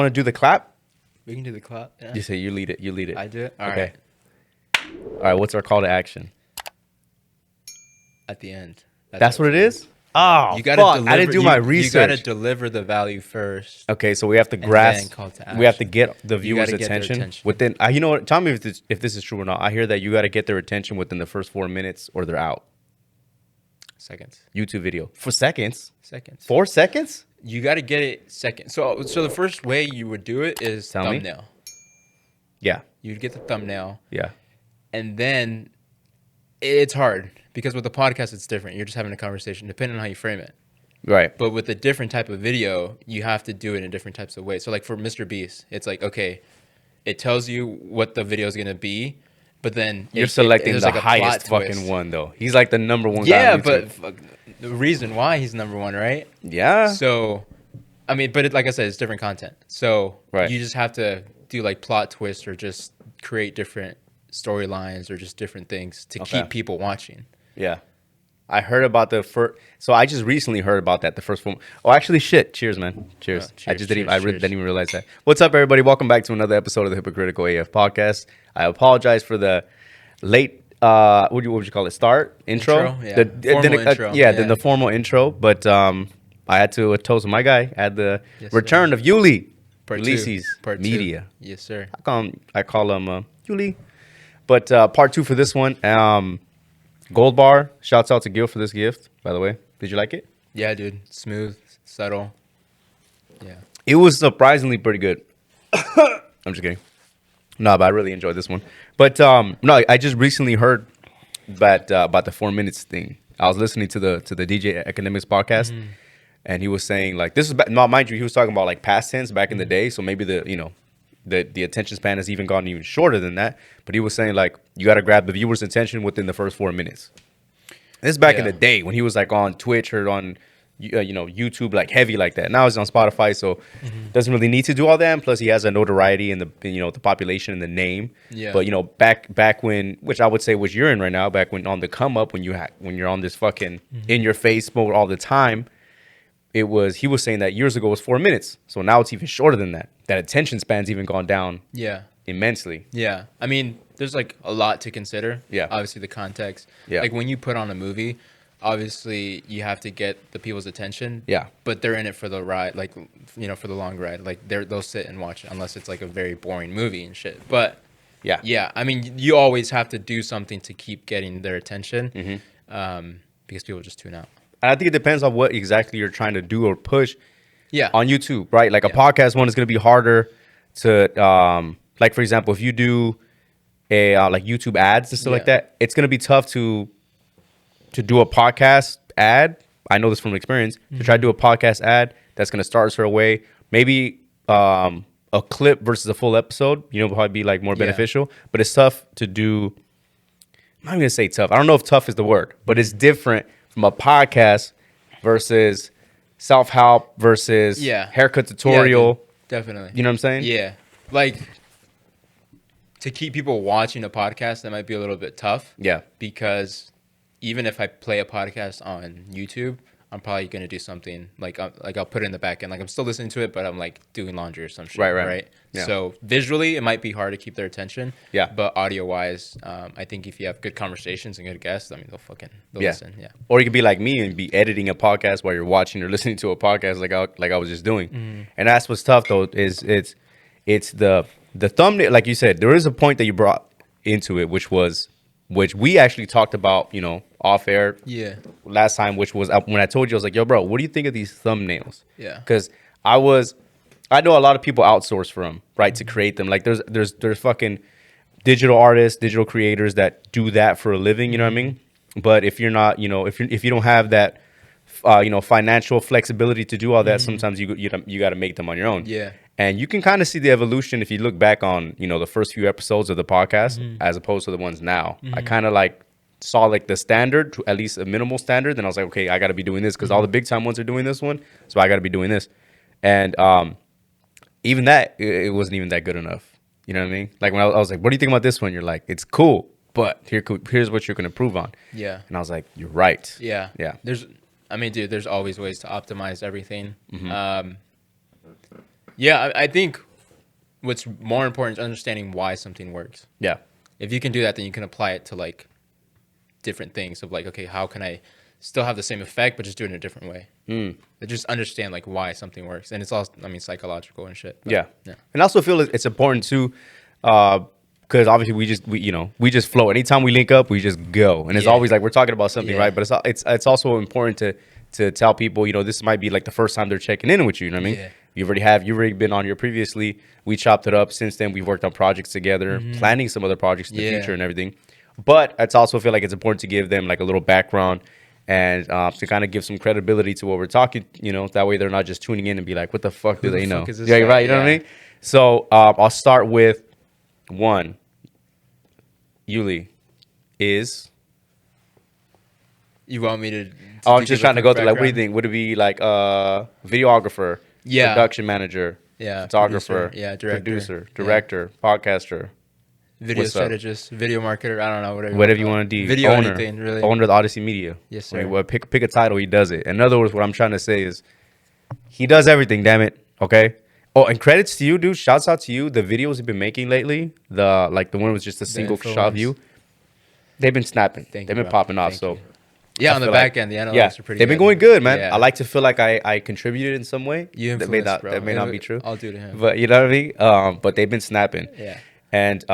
want to do the clap? We can do the clap. Yeah. You say you lead it. You lead it. I do it. All Okay. right. All right. What's our call to action? At the end. That's what it it's is? Oh, you gotta fuck. deliver, I didn't do my research. You gotta deliver the value first. Okay, so we have to and grasp. then call to We have to action. get the You viewers' gotta get their attention attention. within. You know what? Tell me if this is true or not. I hear that you got to get their attention within the first 4 minutes, or they're out. Seconds. YouTube video for seconds. Seconds. 4 seconds? You gotta get it second. So the first way you would do it is Tell me. thumbnail. Yeah. You'd get the thumbnail, Yeah. and then it's hard because with the podcast it's different. You're just having a conversation, depending on how you frame it. Right. But with a different type of video, you have to do it in different types of ways. So like for Mr. Beast, it's like, okay, it tells you what the video is going to be, but then You're selecting there's the like a plot highest fucking twist. one, though. He's like the number one guy Yeah, on YouTube. but fuck, the reason why he's number one, right? Yeah. So, I mean, but like I said, it's different content. So Right. you just have to do like plot twists or just create different storylines or just different things to Okay. keep people watching. Yeah. I heard about the first. So I just recently heard about that. The first one. Oh, actually, shit. Cheers, man. Cheers. I cheers, just didn't. cheers, Even, I cheers. didn't even realize that. What's up, everybody? Welcome back to another episode of the Hypocritical AF podcast. I apologize for the late. What would you call it? Start intro. Yeah. Formal intro. Yeah. Then the formal intro. But I had to toast my guy. I had the Yes, return sir. of Ulises Part two. Ulises Part two. Media. Yes, sir. I call him Uli. But part 2 for this one. Gold bar. Shouts out to Gil for this gift, by the way. Did you like it? Yeah, dude. Smooth, subtle. Yeah. It was surprisingly pretty good. I'm just kidding. No, but I really enjoyed this one. But no, I just recently heard that about the 4 minutes thing. I was listening to the DJ Academics podcast, and he was saying like this is not, mind you, he was talking about like past tense back in the day. So maybe the attention span has even gone even shorter than that. But he was saying like you got to grab the viewer's attention within the first 4 minutes. This is back in the day when he was like on Twitch or on YouTube like heavy like that. Now he's on Spotify, so doesn't really need to do all that. And plus he has a notoriety in the the population and the name. Yeah. But back when, which I would say was you're in right now, back when on the come up when you're on this fucking in your face mode all the time. He was saying that years ago was 4 minutes. So now it's even shorter than that. That attention span's even gone down immensely. Yeah. I mean, there's like a lot to consider. Yeah. Obviously the context. Yeah. Like when you put on a movie, obviously you have to get the people's attention. Yeah. But they're in it for the ride, like, for the long ride. Like they'll sit and watch it unless it's like a very boring movie and shit. But yeah. I mean, you always have to do something to keep getting their attention because people just tune out. And I think it depends on what exactly you're trying to do or push Yeah. on YouTube, right? Like a podcast one is going to be harder to, like, for example, if you do like YouTube ads and stuff like that, it's going to be tough to do a podcast ad. I know this from experience. To try to do a podcast ad that's going to start her way, maybe a clip versus a full episode, probably be like more beneficial. But it's tough to do. I'm not going to say tough. I don't know if tough is the word, but it's different from a podcast versus self-help versus haircut tutorial. Yeah, dude, definitely. You know what I'm saying? Yeah. Like, to keep people watching a podcast, that might be a little bit tough. Yeah. Because even if I play a podcast on YouTube, I'm probably going to do something like I'll put it in the back end. Like I'm still listening to it, but I'm like doing laundry or some shit. Right. Yeah. So visually, it might be hard to keep their attention. Yeah. But audio wise, I think if you have good conversations and good guests, I mean, they'll listen. Yeah. Or you could be like me and be editing a podcast while you're watching or listening to a podcast like I was just doing. And that's what's tough though, is it's the thumbnail. Like you said, there is a point that you brought into it, which we actually talked about, off air last time, which was when I told you, I was like, yo, bro, what do you think of these thumbnails? Yeah. Because I know a lot of people outsource for them, right, to create them. Like there's fucking digital artists, digital creators that do that for a living, you know what I mean? But if you're not, if you don't have that, financial flexibility to do all that, sometimes you got to make them on your own. Yeah. And you can kind of see the evolution if you look back on, the first few episodes of the podcast as opposed to the ones now. I kind of like saw like the standard, to at least a minimal standard. Then I was like, okay, I got to be doing this because all the big time ones are doing this one. So I got to be doing this. And even that, it wasn't even that good enough. You know what I mean? Like when I was like, what do you think about this one? You're like, it's cool, but here's what you're going to improve on. Yeah. And I was like, you're right. Yeah. Yeah. There's always ways to optimize everything. Yeah, I think what's more important is understanding why something works. Yeah. If you can do that, then you can apply it to like different things of like, okay, how can I still have the same effect, but just do it in a different way? Just understand like why something works. And it's all, I mean, psychological and shit. But, yeah. And I also feel it's important too, because obviously we just flow. Anytime we link up, we just go. And it's always like we're talking about something, right? But it's also important to tell people, this might be like the first time they're checking in with you. You know what I mean? You've already been on here previously. We chopped it up. Since then, we've worked on projects together, planning some other projects in the future and everything. But I also feel like it's important to give them like a little background and to kind of give some credibility to what we're talking. That way they're not just tuning in and be like, "What the fuck do they know?" Yeah, right. You know what I mean? So I'll start with one. Uli is. You want me to? I'm just trying to go through like, what do you think? Would it be like videographer, production manager, photographer, director, podcaster, video strategist, video marketer? I don't know, whatever you want to do. Video anything, really. Owner of the Odyssey Media. Yes, sir. Well, pick a title, he does it. In other words, what I'm trying to say is he does everything, damn it. Okay? Oh, and credits to you, dude. Shouts out to you. The videos you've been making lately, the one with just a single shot view, they've been snapping. They've been popping off. So yeah, on the back end, the analytics are pretty good. They've been going good, man. Yeah. I like to feel like I contributed in some way. You that may not be true. I'll do to him. But you know what I mean? But they've been snapping. Yeah. And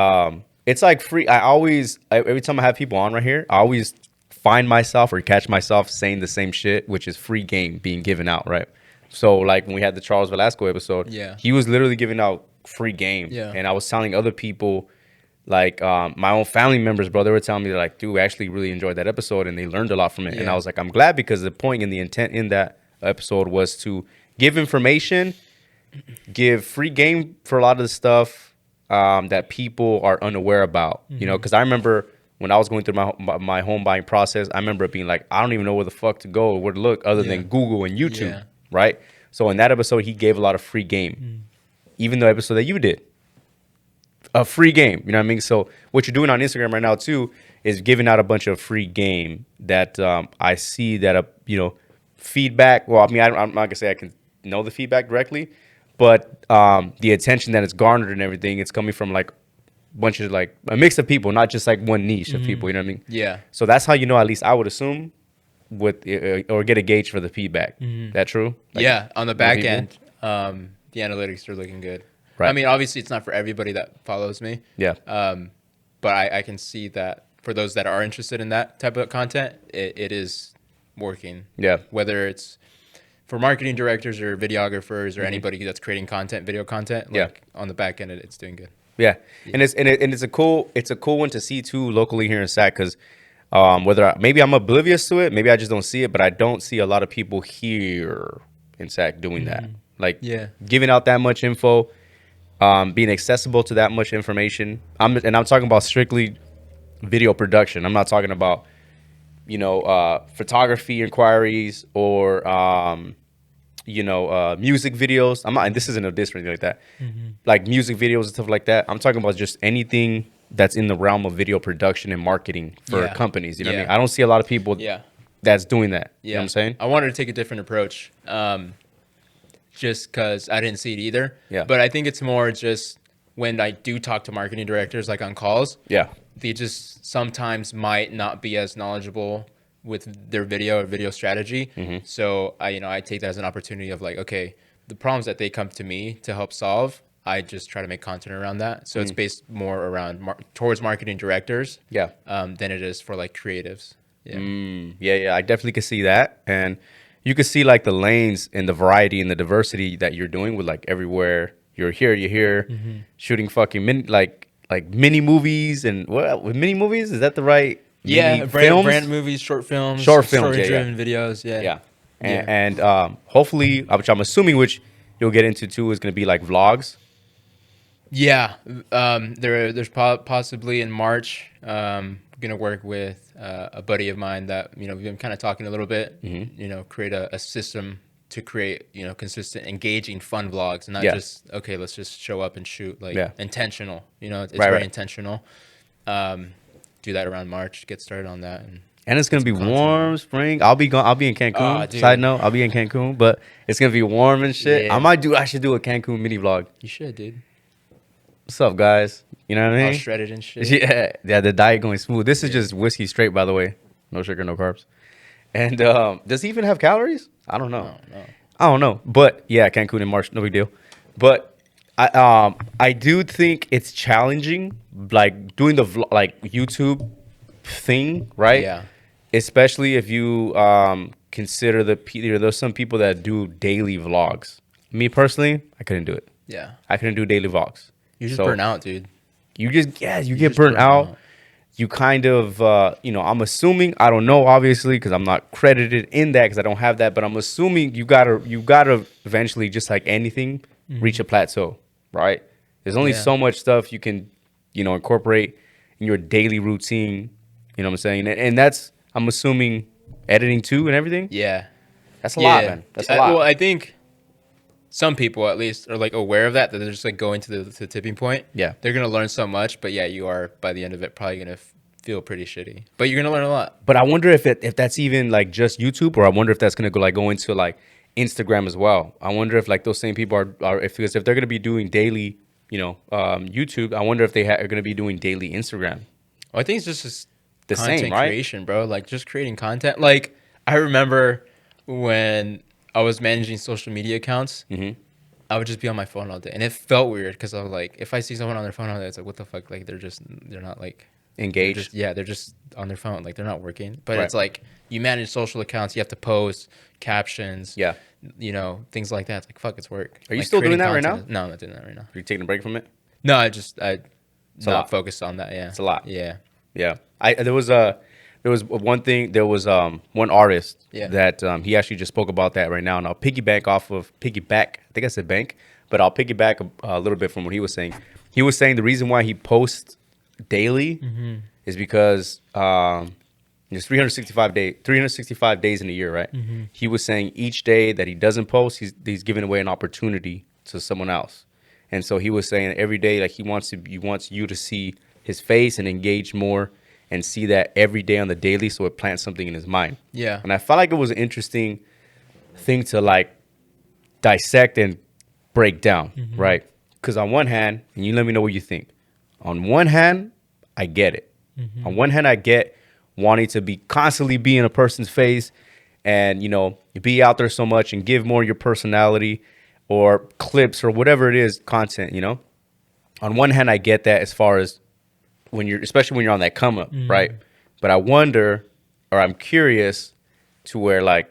it's like free. Every time I have people on right here, I always find myself or catch myself saying the same shit, which is free game being given out, right? So like when we had the Charles Velasco episode, he was literally giving out free game. Yeah. And I was telling other people, like my own family members, bro, they were telling me like, dude, we actually really enjoyed that episode and they learned a lot from it. And I was like, I'm glad, because the point and the intent in that episode was to give information, give free game for a lot of the stuff that people are unaware about, because I remember when I was going through my home buying process, I remember it being like, I don't even know where the fuck to go or where to look other than Google and YouTube, right? So in that episode, he gave a lot of free game, even the episode that you did. A free game, you know what I mean? So what you're doing on Instagram right now too is giving out a bunch of free game that I see that feedback. Well, I mean, I'm not gonna say I can know the feedback directly, but the attention that it's garnered and everything, it's coming from like bunches, like a mix of people, not just like one niche of people. You know what I mean? Yeah. So that's how at least I would assume or get a gauge for the feedback. That true? Like, on the back end, the analytics are looking good. Right. I mean, obviously, it's not for everybody that follows me. Yeah. But I can see that for those that are interested in that type of content, it is working. Yeah. Whether it's for marketing directors or videographers or anybody that's creating video content, like on the back end, it's doing good. Yeah. And it's a cool one to see too locally here in SAC, because maybe I'm oblivious to it, maybe I just don't see it, but I don't see a lot of people here in SAC doing that. Like giving out that much info. Being accessible to that much information. I'm talking about strictly video production. I'm not talking about, photography inquiries or, music videos. And this isn't a diss or anything like that. Like music videos and stuff like that. I'm talking about just anything that's in the realm of video production and marketing for companies. You know what I mean? I don't see a lot of people that's doing that. You know what I'm saying? I wanted to take a different approach. Just because I didn't see it either. Yeah. But I think it's more just when I do talk to marketing directors, like on calls, they just sometimes might not be as knowledgeable with their video or video strategy. So I take that as an opportunity of like, okay, the problems that they come to me to help solve, I just try to make content around that. So it's based more around towards marketing directors than it is for like creatives. I definitely can see that. And you can see like the lanes and the variety and the diversity that you're doing with like everywhere you're here shooting fucking mini movies and with mini movies, is that the right? Brand movies, short films, story-driven videos. And hopefully, which I'm assuming, which you'll get into too, is going to be like vlogs. There's possibly in March. Gonna work with a buddy of mine that we've been kind of talking a little bit. Create a system to create consistent, engaging, fun vlogs, and not just let's just show up and shoot. Intentional. It's very intentional. Do that around March. Get started on that. And And it's gonna be content. warm, spring. I'll be gone. I'll be in Cancun. Dude. Side note, I'll be in Cancun, but it's gonna be warm and shit. Yeah. I should do a Cancun mini vlog. You should, dude. What's up, guys? You know what I All mean? shredded and shit. Yeah. The diet going smooth. This is just whiskey straight, by the way. No sugar, no carbs. And does he even have calories? I don't know. No. I don't know. But yeah, Cancun in March, no big deal. But I do think it's challenging, like doing the like YouTube thing, right? Yeah. Especially if you consider there's some people that do daily vlogs. Me personally, I couldn't do it. Yeah. I couldn't do daily vlogs. You just So, burn out, dude. You get just burnt burn out. out. You kind of, I'm assuming, I don't know, obviously, because I'm not credited in that because I don't have that, but I'm assuming you gotta eventually, just like anything, reach a plateau, right? There's only Yeah. so much stuff you can, incorporate in your daily routine. You know what I'm saying? And that's, I'm assuming, editing too and everything. Yeah. That's a lot, man. That's a lot. Well, I think some people at least are like aware of that they're just like going to the tipping point. Yeah. They're gonna learn so much, but yeah, you are by the end of it probably gonna feel pretty shitty. But you're gonna learn a lot. But I wonder if that's even like just YouTube, or I wonder if that's gonna go into like Instagram as well. I wonder if like those same people because if they're gonna be doing daily, YouTube, I wonder if they are gonna be doing daily Instagram. Well, I think it's just The content same, right? creation, bro. Like just creating content. Like I remember when I was managing social media accounts, I would just be on my phone all day, and it felt weird because I was like, if I see someone on their phone all day, it's like, what the fuck? Like they're not like Engaged. they're just on their phone, like they're not working. But Right. it's like you manage social accounts, you have to post captions, Yeah. things like that. It's like fuck, it's work. Are you Like, still doing creating that right content now? No, I'm not doing that right now. Are you taking a break from it? No, I a not lot. focused on that. Yeah, It's a lot. Yeah, Yeah. There was one thing. There was one artist Yeah. that he actually just spoke about that right now, and I'll piggyback. I think I said bank, but I'll piggyback a little bit from what he was saying. He was saying the reason why he posts daily is because there's 365 days in a year, right? He was saying each day that he doesn't post, he's giving away an opportunity to someone else. And so he was saying every day, like he wants you to see his face and engage more and see that every day on the daily, so it plants something in his mind. Yeah. And I felt like it was an interesting thing to like dissect and break down, right? Because on one hand, and you let me know what you think. On one hand, I get it. On one hand, I get wanting to constantly be in a person's face and, be out there so much and give more of your personality or clips or whatever it is, content, On one hand, I get that as far as especially when you're on that come up, right? But I wonder, or I'm curious to where like,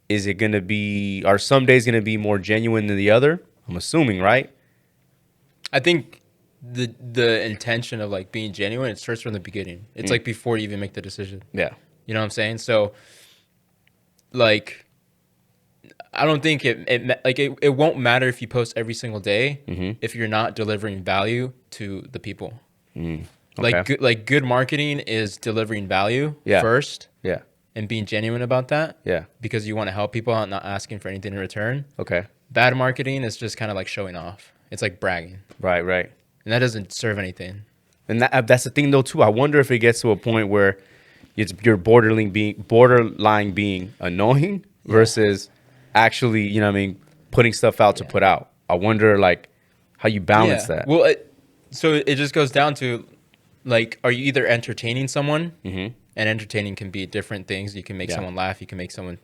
are some days going to be more genuine than the other? I'm assuming, right? I think the intention of like being genuine, it starts from the beginning. It's like before you even make the decision. Yeah. You know what I'm saying? So, like, I don't think it won't matter if you post every single day if you're not delivering value to the people. Okay. Like good marketing is delivering value first Yeah. and being genuine about that. Yeah. Because you want to help people out, not asking for anything in return. Okay. Bad marketing is just kind of like showing off. It's like bragging, Right. and that doesn't serve anything. And that's the thing though too. I wonder if it gets to a point where you're borderline being annoying versus actually, putting stuff out to put out. I wonder like how you balance that. Well, so it just goes down to like, are you either entertaining someone, and entertaining can be different things. You can make someone laugh, you can make someone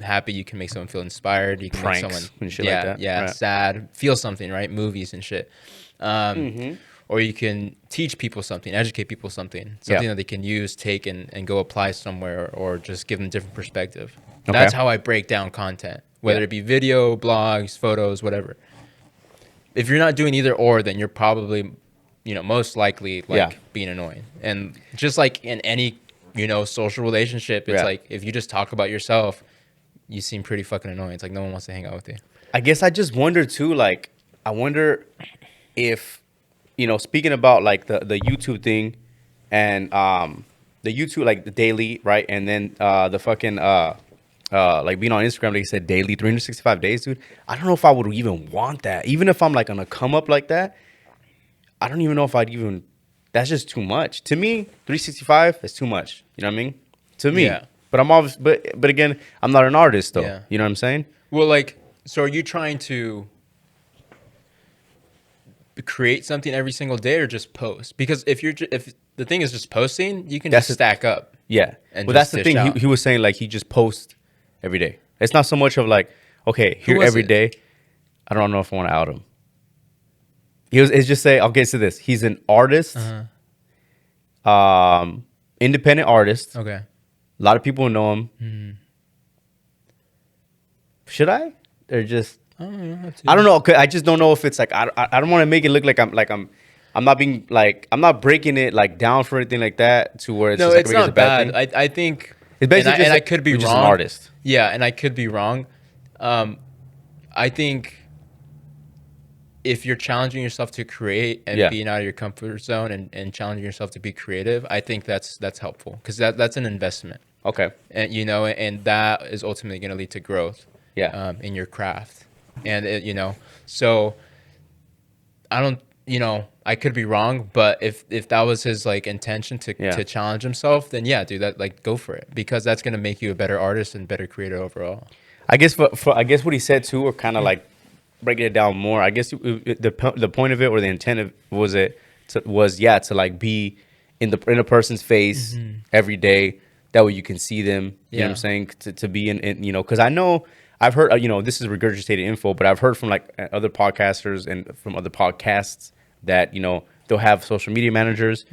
happy, you can make someone feel inspired, you can Pranks make someone and shit like that. Right. sad, feel something, right? Movies and shit. Or you can teach people something, educate people something that they can use, take and go apply somewhere, or just give them different perspective. Okay. That's how I break down content, whether it be video, blogs, photos, whatever. If you're not doing either or, then you're probably, most likely being annoying. And just like in any, social relationship, it's like if you just talk about yourself, you seem pretty fucking annoying. It's like no one wants to hang out with you. I guess I just wonder too, like, I wonder if, speaking about like the YouTube thing and the YouTube, like the daily, right? And then the fucking, like being on Instagram, they said daily, 365 days, dude. I don't know if I would even want that. Even if I'm like on a come up like that, I don't even know if that's just too much. To me, 365 is too much. You know what I mean? to me. Yeah. But I'm obvious, but again, I'm not an artist though. Yeah. You know what I'm saying? Well, like, so are you trying to create something every single day or just post? Because if the thing is just posting, you can That's just stack up. Yeah. And Well, just that's the dish thing. out. He was saying like he just posts every day. It's not so much of like, okay, here was every it? day. I don't know if I want to out him. It's just say, I'll get to this. He's an artist, independent artist. Okay. A lot of people know him. Should I? Or just I I don't know. 'Cause I just don't know if it's like I don't want to make it look like I'm not being like I'm not breaking it like down for anything like that to where it's No, just, like, it's make it a not bad. thing. I think, It's basically and just I like, could be you're wrong. just an artist. Yeah, and I could be wrong. I think if you're challenging yourself to create and Yeah. being out of your comfort zone and challenging yourself to be creative, I think that's helpful because that's an investment. Okay. And and that is ultimately going to lead to growth. Yeah. In your craft, and so I don't, I could be wrong, but if that was his like intention to challenge himself, then yeah, dude, that like go for it because that's going to make you a better artist and better creator overall. I guess I guess what he said too, or kind of like breaking it down more. I guess the point of it or the intent of to like be in a person's face every day. That way you can see them. You know what I'm saying? To be in because I know I've heard this is regurgitated info, but I've heard from like other podcasters and from other podcasts that they'll have social media managers.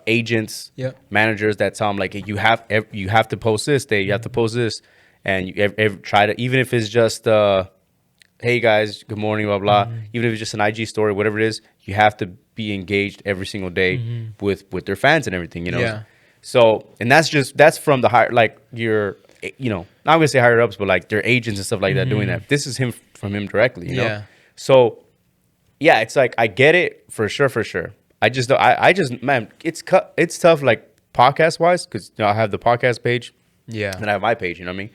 Agents, managers that tell them like you have to post this day, you have to post this, and you try to, even if it's just hey guys, good morning, blah blah. Even if it's just an IG story, whatever it is, you have to be engaged every single day with their fans and everything, Yeah. So, and that's from the higher, like your, not gonna say higher ups, but like their agents and stuff like that doing that. This is from him directly, you know. So, yeah, it's like I get it for sure. I just man, it's tough like podcast wise because I have the podcast page, and I have my page. You know what I mean?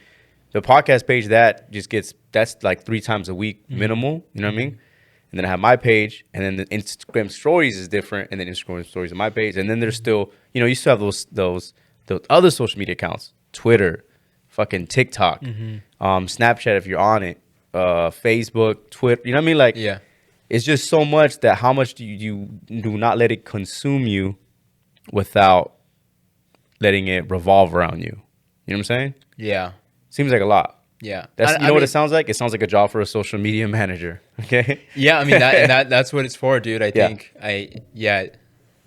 The podcast page that's like 3 times a week minimal. You know what I mean? And then I have my page, and then the Instagram stories is different, and then Instagram stories on my page, and then there's still you still have those other social media accounts, Twitter, fucking TikTok, Snapchat if you're on it, Facebook, Twitter. You know what I mean? Like it's just so much that how much do you do not let it consume you without letting it revolve around you. You know what I'm saying? Yeah. Seems like a lot. Yeah. That's what it sounds like? It sounds like a job for a social media manager. Okay? Yeah, I mean that's what it's for, dude. I think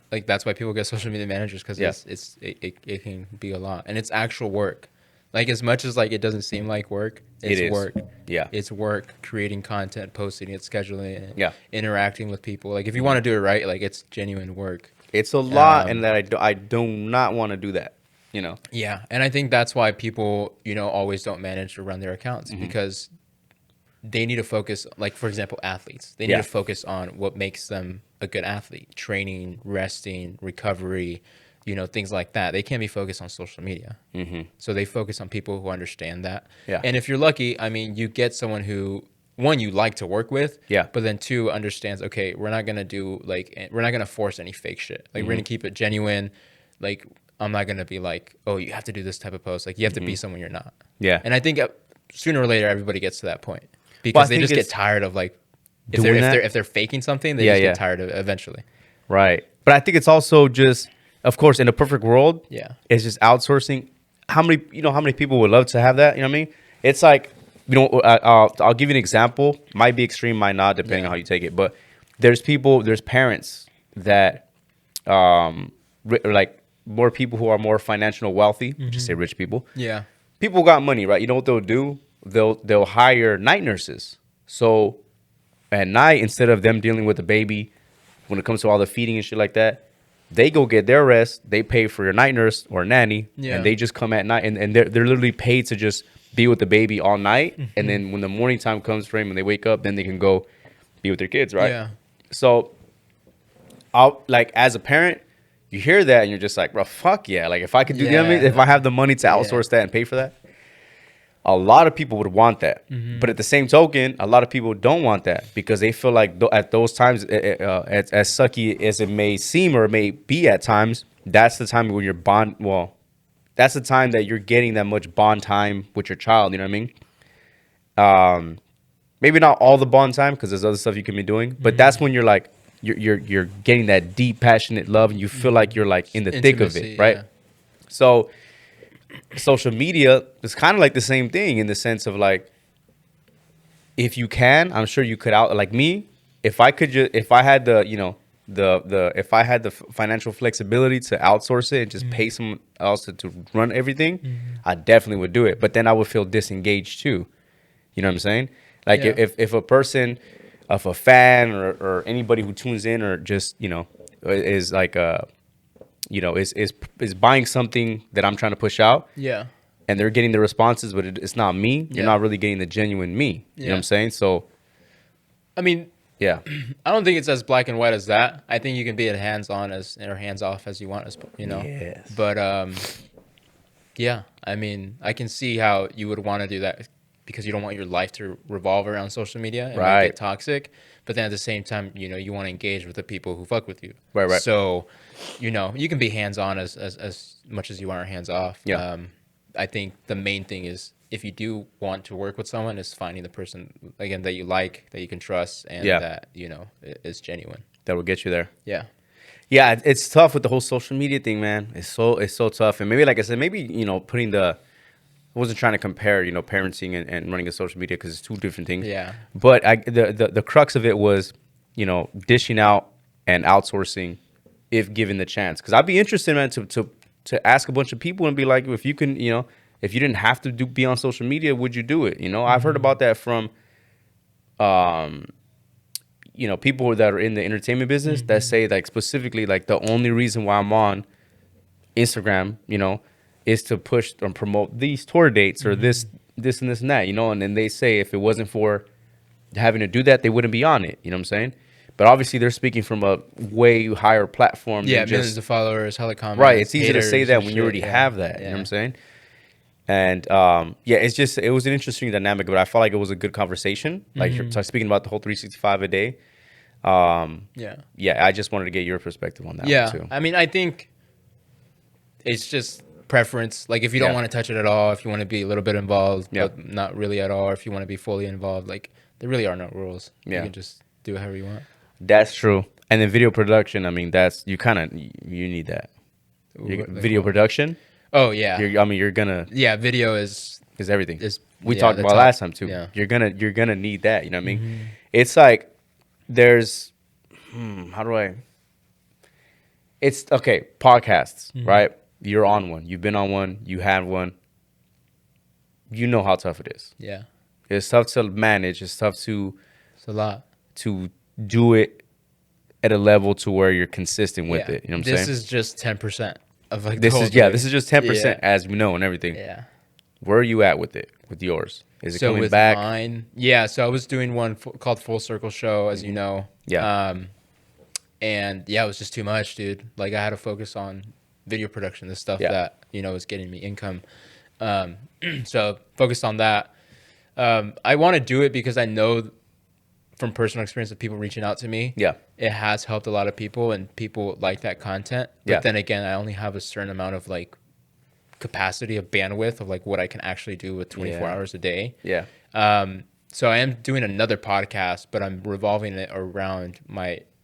like that's why people get social media managers because it can be a lot. And it's actual work. Like as much as like it doesn't seem like work, it's work. Yeah. It's work, creating content, posting it, scheduling it, Yeah. interacting with people. Like if you want to do it right, like it's genuine work. It's a lot, and that I do not want to do that. Yeah, and I think that's why people, always don't manage to run their accounts because they need to focus. Like for example, athletes, they need to focus on what makes them a good athlete: training, resting, recovery, things like that. They can't be focused on social media. So they focus on people who understand that. Yeah. And if you're lucky, I mean, you get someone who, one, you like to work with, but then two, understands, okay, we're not going to force any fake shit. Like we're going to keep it genuine. Like I'm not going to be like, oh, you have to do this type of post. Like you have to be someone you're not. Yeah. And I think sooner or later, everybody gets to that point because they just get tired of like, if they're faking something, they just get tired of it eventually. Right. But I think it's also just, of course, in a perfect world, it's just outsourcing. How many people would love to have that? You know what I mean? It's like, I'll give you an example. Might be extreme, might not, depending on how you take it. But there's parents that, like more people who are more financial wealthy, just say rich people. Yeah. People got money, right? You know what they'll do? They'll hire night nurses. So at night, instead of them dealing with the baby, when it comes to all the feeding and shit like that, they go get their rest. They pay for your night nurse or nanny, and they just come at night, and they're literally paid to just be with the baby all night. And then when the morning time comes for him and they wake up, then they can go be with their kids, right? Yeah. So, as a parent, you hear that and you're just like, bro, fuck yeah. Like if I could do if I have the money to outsource that and pay for that, a lot of people would want that. But at the same token, a lot of people don't want that because they feel like at those times, as sucky as it may seem or it may be at times, that's the time when you're bond. Well, that's the time that you're getting that much bond time with your child. You know what I mean? Maybe not all the bond time because there's other stuff you can be doing, but that's when you're like you're getting that deep, passionate love, and you feel like you're like in the thick of it, right? So social media is kind of like the same thing in the sense of like, if you can, I'm sure you could out like me. If I could just, if I had the, you know, if I had the financial flexibility to outsource it and just pay someone else to run everything, I definitely would do it. But then I would feel disengaged too. You know what I'm saying? Like if a person, if a fan or anybody who tunes in or just, you know, is like you know, is buying something that I'm trying to push out. Yeah. And they're getting the responses, but it's not me. You're not really getting the genuine me. You know what I'm saying? So, I mean, yeah, I don't think it's as black and white as that. I think you can be as hands-on as or hands-off as you want, as you know. Yes. But yeah, I mean, I can see how you would want to do that because you don't want your life to revolve around social media and make it toxic. But then at the same time, you know, you want to engage with the people who fuck with you. Right. So, you know, you can be hands-on as much as you are hands-off. Yeah. I think the main thing is if you do want to work with someone, is finding the person again that you like, that you can trust, and that, you know, is genuine. That will get you there. Yeah. Yeah, it's tough with the whole social media thing, man. It's so tough. And maybe, like I said, maybe, you know, I wasn't trying to compare, you know, parenting and running a social media because it's two different things. Yeah. But the crux of it was, you know, dishing out and outsourcing if given the chance. Because I'd be interested, man, to ask a bunch of people and be like, if you can, you know, if you didn't have to be on social media, would you do it? You know, I've heard about that from, you know, people that are in the entertainment business that say like specifically like the only reason why I'm on Instagram, you know, is to push or promote these tour dates or this and this and that, you know, and then they say if it wasn't for having to do that, they wouldn't be on it. You know what I'm saying? But obviously they're speaking from a way higher platform. Yeah, than millions of followers, hella comments. Right. It's easy to say that when you already have that. Yeah. You know what I'm saying? And yeah, it's just, it was an interesting dynamic, but I felt like it was a good conversation. Like you're speaking about the whole 365 a day. Yeah, I just wanted to get your perspective on that one too. I mean, I think it's just preference. Like if you don't want to touch it at all, if you want to be a little bit involved, but not really at all, or if you want to be fully involved, like there really are no rules. You can just do it however you want. That's true. And then video production, I mean, that's, you need that. Video production. Oh yeah. You're gonna. Yeah, video is everything. We talked about last time too. Yeah. You're gonna need that. You know what I mean? It's like there's, how do I? It's okay. Podcasts, right? You're on one. You've been on one. You have one. You know how tough it is. Yeah. It's tough to manage. It's tough to. It's a lot to do it at a level to where you're consistent with it. You know what I'm saying? This is just 10% of like this is this is just 10% as we know and everything. Yeah. Where are you at with it? With yours? Is it coming with back? Mine, yeah. So I was doing one called Full Circle Show, as you know. Yeah. And yeah, it was just too much, dude. Like I had to focus on video production, the stuff that, you know, was getting me income. So focused on that. I want to do it because I know from personal experience of people reaching out to me, it has helped a lot of people and people like that content. But then again, I only have a certain amount of like capacity of bandwidth of like what I can actually do with 24 hours a day. Yeah. So I am doing another podcast, but I'm revolving it around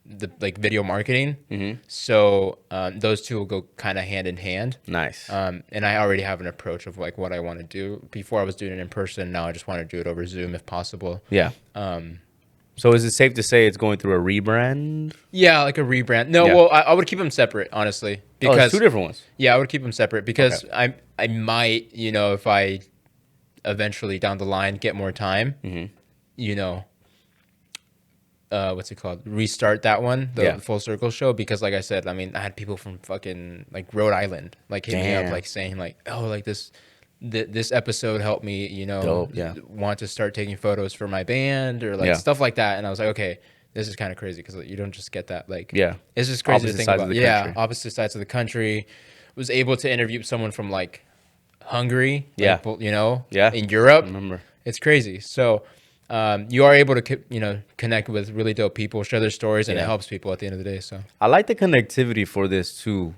the video marketing. So those two will go kind of hand in hand. Nice. And I already have an approach of like what I want to do. Before I was doing it in person. Now I just want to do it over Zoom if possible. Yeah. So is it safe to say it's going through a rebrand? Yeah, like a rebrand. No, well, I would keep them separate, honestly. Because it's two different ones. Yeah, I would keep them separate because I might, you know, if I eventually down the line get more time, you know, what's it called? Restart that one, the Full Circle Show, because like I said, I mean, I had people from fucking like Rhode Island like hit me up like saying like, oh, like this episode helped me, you know, want to start taking photos for my band or like stuff like that. And I was like, okay, this is kind of crazy because you don't just get that. Like, it's just crazy to think about. Opposite sides of the country. Was able to interview someone from like Hungary, like, you know, in Europe. I remember. It's crazy. So you are able to, you know, connect with really dope people, share their stories, and it helps people at the end of the day. So I like the connectivity for this too.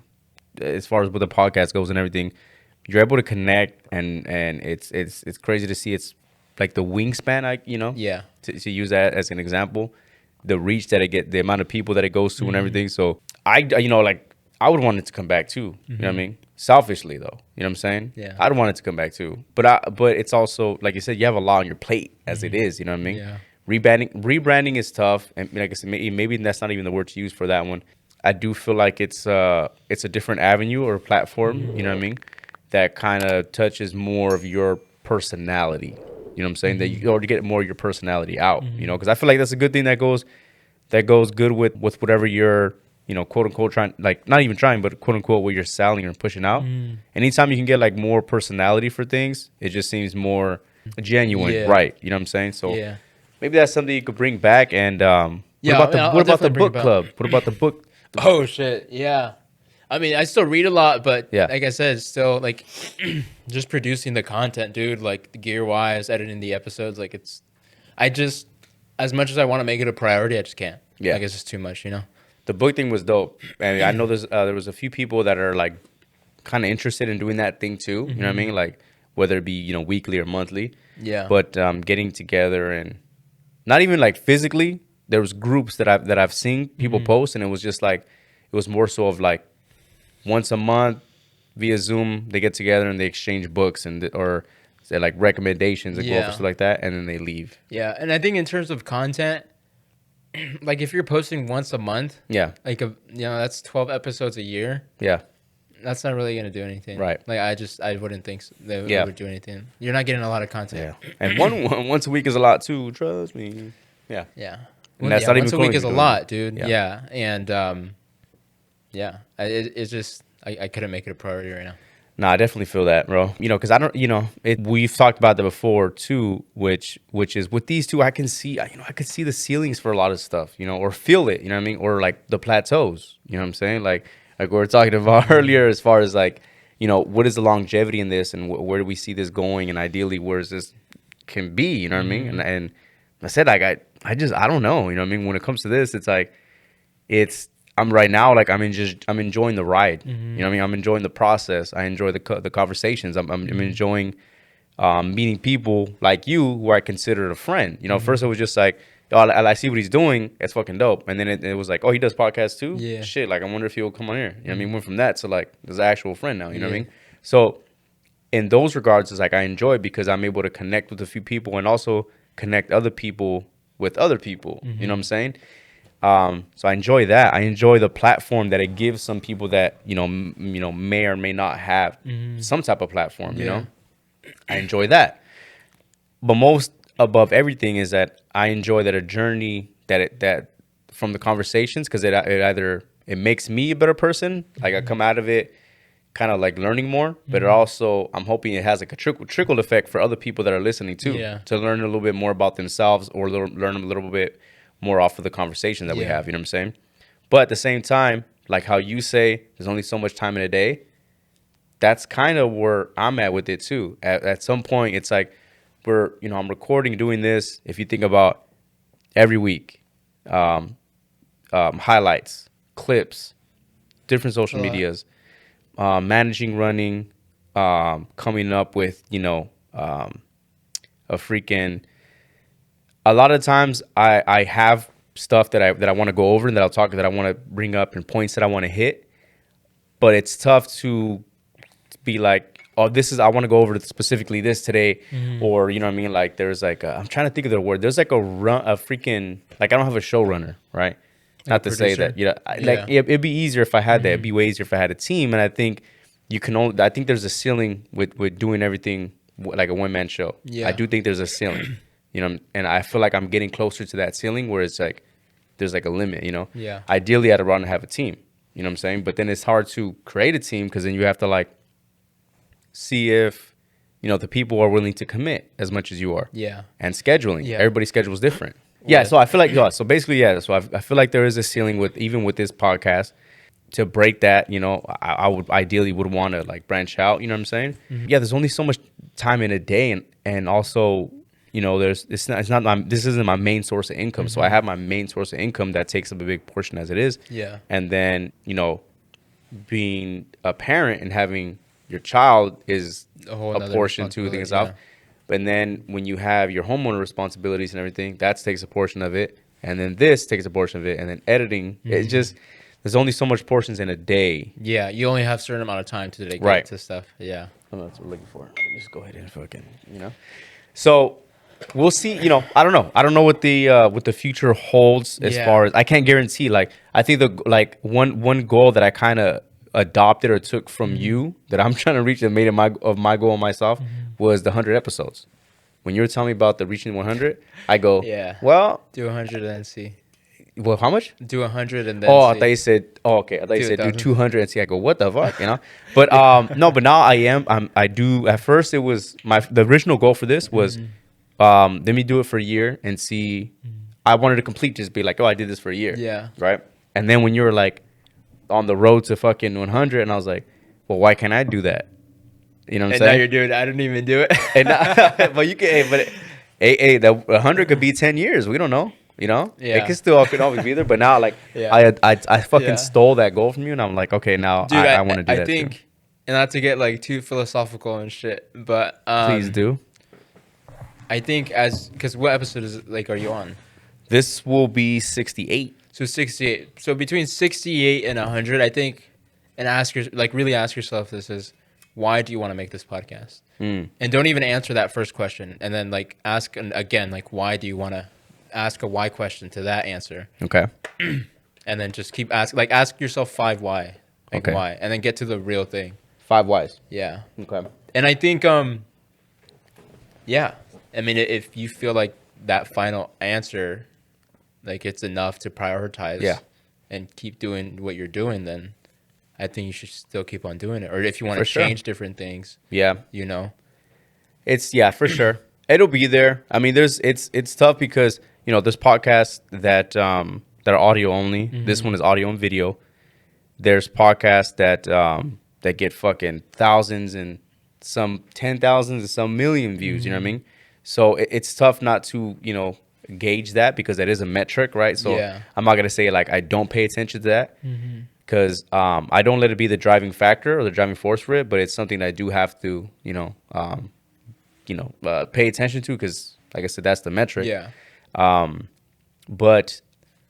as far as what the podcast goes and everything, you're able to connect, and it's crazy to see. It's like the wingspan, Yeah. to use that as an example, the reach that it get, the amount of people that it goes to and everything. So like I would want it to come back too. You know what I mean? Selfishly though, you know what I'm saying? Yeah. I'd want it to come back too. But it's also, like you said, you have a lot on your plate as it is. You know what I mean? Yeah. Rebranding is tough, and like I said, maybe that's not even the word to use for that one. I do feel like it's a different avenue or platform. You know what I mean? That kind of touches more of your personality. You know what I'm saying? That you already get more of your personality out. You know, because I feel like that's a good thing that goes good with whatever you're, quote unquote trying, like not even trying, but quote unquote what you're selling or pushing out. Anytime you can get like more personality for things, it just seems more genuine, right? You know what I'm saying? So maybe that's something you could bring back. And what about the book club? What about the book? Oh shit, yeah. I mean, I still read a lot, but like I said, it's still like just producing the content, dude. Like gear wise, editing the episodes, like I just, as much as I want to make it a priority, I just can't. Yeah, like it's just too much, The book thing was dope, and I know there was a few people that are like kind of interested in doing that thing too. You know what I mean? Like whether it be weekly or monthly. Yeah. But getting together, and not even like physically, there was groups that I've seen people post, and it was just like it was more so of like once a month via Zoom they get together and they exchange books or say like recommendations and go over stuff like that, and then they leave. Yeah, and I think in terms of content, like if you're posting once a month, like that's 12 episodes a year. Yeah. That's not really gonna do anything, right? Like I wouldn't think they would do anything. You're not getting a lot of content. Yeah, and once a week is a lot too. Trust me. Yeah, yeah. And that's not once even a week is a lot, dude. Yeah, and it's just I couldn't make it a priority right now. No, I definitely feel that, bro. Because I don't, we've talked about that before too, which is with these two, I can see, I could see the ceilings for a lot of stuff, or feel it, you know what I mean, or like the plateaus, you know what I'm saying, like we were talking about earlier, as far as like, what is the longevity in this, and where do we see this going, and ideally where's this can be, you know what I mean, and I said like I don't know, you know what I mean, when it comes to this, it's like I'm right now, like I'm enjoying the ride. You know what I mean? I'm enjoying the process. I enjoy the conversations. I'm enjoying meeting people like you who I considered a friend. First it was just like, oh, I see what he's doing. It's fucking dope. And then it was like, oh, he does podcasts too? Yeah. Shit, like I wonder if he'll come on here. You know what I mean? Went from that to like, there's an actual friend now. You know what I mean? So in those regards, it's like I enjoy it because I'm able to connect with a few people and also connect other people with other people. You know what I'm saying? So I enjoy that. I enjoy the platform that it gives some people that may or may not have some type of platform. I enjoy that. But most above everything is that I enjoy that a journey that from the conversations, because it makes me a better person. Like I come out of it kind of like learning more, but it also, I'm hoping it has like a trickle effect for other people that are listening too, to learn a little bit more about themselves or learn a little bit more off of the conversation that we have, you know what I'm saying? But at the same time, like how you say, there's only so much time in a day. That's kind of where I'm at with it too. At some point, it's like I'm recording, doing this. If you think about every week, highlights, clips, different social medias, managing, running, coming up with, a freaking. A lot of times I have stuff that I want to go over and that I want to bring up and points that I want to hit, but it's tough to be like, oh, I want to go over specifically this today, or you know what I mean? Like there's like I'm trying to think of the word. There's like a freaking, like I don't have a showrunner, right? Not to say that, like it'd be easier if I had that. It'd be way easier if I had a team, and I think I think there's a ceiling with doing everything like a one-man show. I do think there's a ceiling. And I feel like I'm getting closer to that ceiling where it's like, there's like a limit, Ideally, I'd rather have a team, you know what I'm saying? But then it's hard to create a team because then you have to like see if, the people are willing to commit as much as you are. Yeah. And scheduling. Yeah. Everybody's schedule is different. Yeah. So I feel like, so basically, so I feel like there is a ceiling even with this podcast. To break that, I would ideally want to like branch out, you know what I'm saying? Yeah, there's only so much time in a day, and also, this isn't my main source of income. So I have my main source of income that takes up a big portion as it is. Yeah. And then, being a parent and having your child is A whole a nother portion to things responsibility, off. And then when you have your homeowner responsibilities and everything, that takes a portion of it. And then this takes a portion of it. And then editing, it's just, there's only so much portions in a day. Yeah, you only have a certain amount of time to dedicate Right. to stuff. Yeah. I don't know what we're looking for. Let me just go ahead and fucking, So we'll see. I don't know. I don't know what the future holds as Yeah. far as I can't guarantee. Like I think one goal that I kind of adopted or took from you that I'm trying to reach and made it my goal of myself was the 100 episodes. When you were telling me about the reaching 100, I go, Yeah. well, Do 100 and then see. well, how much? Do 100 and then Oh, I see. thought you said. Oh, okay. I thought you Do said do 1,000. 200 and see. I go, what the fuck, But no, but now I do. At first, it was the original goal for this was, let me do it for a year and see. I wanted to complete, just be like, oh, I did this for a year. Yeah. Right. And then when you were like on the road to fucking 100, and I was like, well, why can't I do that? You know what I'm And saying? now you're doing it. I didn't even do it. And but you can. Hey, that 100 could be 10 years. We don't know. Yeah. It could always be there. But now, like, Yeah. I fucking Yeah. stole that goal from you, and I'm like, okay, now Dude, I want to do I that think, too. and not to get like too philosophical and shit, but Please do. I think because what episode are you on? This will be 68. So 68. So between 68 and 100, I think, and really ask yourself this is, why do you want to make this podcast? And don't even answer that first question, and then like ask again, like, why do you want to ask a why question to that answer? Okay. And then just keep ask yourself 5 why, Okay. why, and then get to the real thing. 5 whys. Yeah. Okay. And I think, yeah, I mean, if you feel like that final answer, like it's enough to prioritize, Yeah, and keep doing what you're doing, then I think you should still keep on doing it. Or if you want For to sure. change different things, yeah. It's For sure. It'll be there. I mean, it's tough because there's podcasts that are audio only. This one is audio and video. There's podcasts that get fucking thousands and some 10,000s and some million views. You know what I mean? So it's tough not to gauge that because that is a metric, right? So Yeah. I'm not gonna say like I don't pay attention to that because I don't let it be the driving factor or the driving force for it, but it's something I do have to pay attention to because, like I said, that's the metric. yeah, But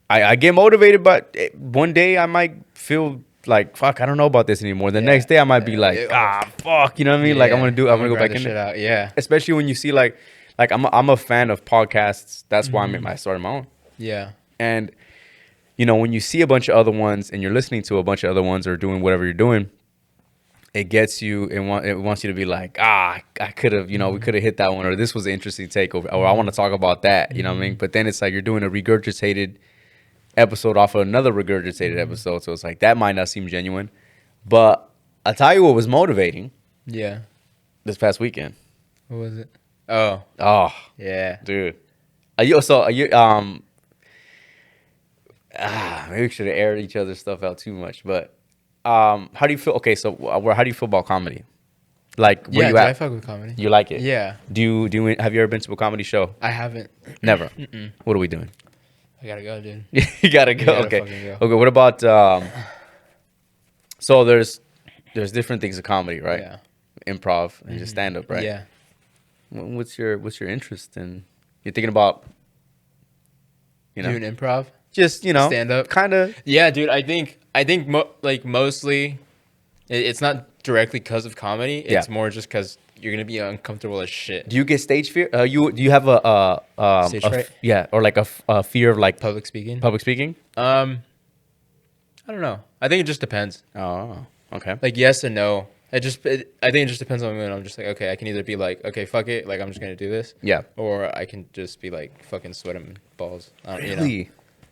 I get motivated, but one day I might feel like, fuck, I don't know about this anymore. The next day I might be like, fuck, you know what I mean? Like I'm gonna go back in shit it. out. Yeah, Especially when you see like I'm a fan of podcasts. That's why I started my own. yeah, And when you see a bunch of other ones and you're listening to a bunch of other ones or doing whatever you're doing, it gets you and it wants you to be like, I could have, we could have hit that one, or this was an interesting takeover, or I want to talk about that. You know what I mean? But then it's like you're doing a regurgitated episode off of another regurgitated episode, so it's like that might not seem genuine. But I'll tell you what was motivating yeah. this past weekend. What was it? Oh, Oh, yeah. dude. Maybe we should have aired each other's stuff out too much, but how do you feel? Okay, so how do you feel about comedy? Like, where Yeah, you dude, at? I fuck with comedy. You like it? Yeah, Have you ever been to a comedy show? I haven't. Never. What are we doing? I gotta go, dude. You gotta go. gotta Okay. fucking go. Okay. What about so there's different things of comedy, right? Yeah. Improv and just stand up, right? Yeah. What's your interest in? You're thinking about Doing improv. just stand up. kind of. Yeah, dude. I think mostly, it's not directly because of comedy. It's more just because you're gonna be uncomfortable as shit. Do you get stage fear? Do you have a Stage fright? Yeah, or like a fear of like Public speaking. public speaking? I don't know. I think it just depends. Oh, okay. Like yes and no. I think it just depends on when I'm just like, okay, I can either be like, okay, fuck it, like I'm just gonna do this. Yeah. Or I can just be like fucking sweating balls. Really?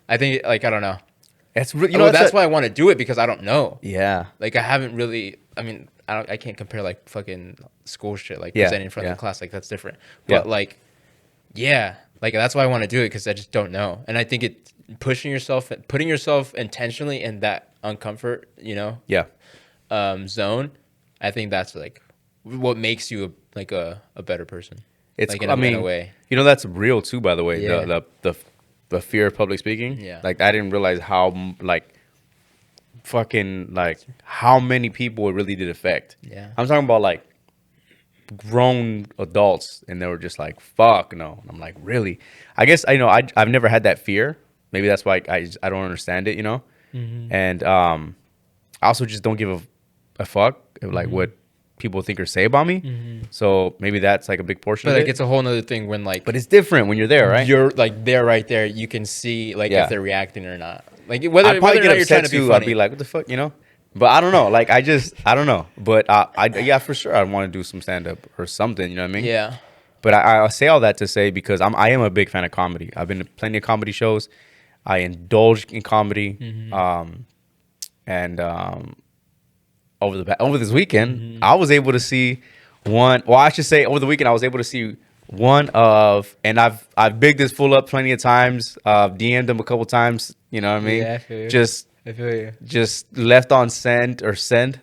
I think like I don't know. That's really That's why I want to do it because I don't know. Yeah. Like I haven't really. I mean, I can't compare like fucking school shit like Yeah, presenting in front of yeah. the class. Like that's different. Yeah. But like, yeah, like that's why I want to do it because I just don't know. And I think putting yourself intentionally in that uncomfort, Yeah. zone. I think that's like what makes you a better person. It's like in a way. That's real too, by the way. Yeah. The fear of public speaking. Yeah. Like I didn't realize how like fucking like how many people it really did affect. Yeah. I'm talking about like grown adults, and they were just like, "Fuck no." And I'm like, really? I guess I've never had that fear. Maybe that's why I don't understand it, And I also just don't give a fuck like what people think or say about me. So maybe that's like a big portion But of like it. it's a whole nother thing when like. But it's different when you're there, right? You're like there, right there. You can see like Yeah. if they're reacting or not. Like I'd whether probably or get not you're trying upset to be too. funny. I'd be like, what the fuck, But I don't know. Like I don't know. But yeah, for sure, I want to do some stand up or something. You know what I mean? Yeah. But I say all that to say because I am a big fan of comedy. I've been to plenty of comedy shows. I indulge in comedy. And over this weekend, I was able to see one. Well, I should say over the weekend, I was able to see one of, and I've bigged this fool up plenty of times. DM'd him a couple times. You know what I mean? Yeah, I feel you. I feel you. Just left on send or said.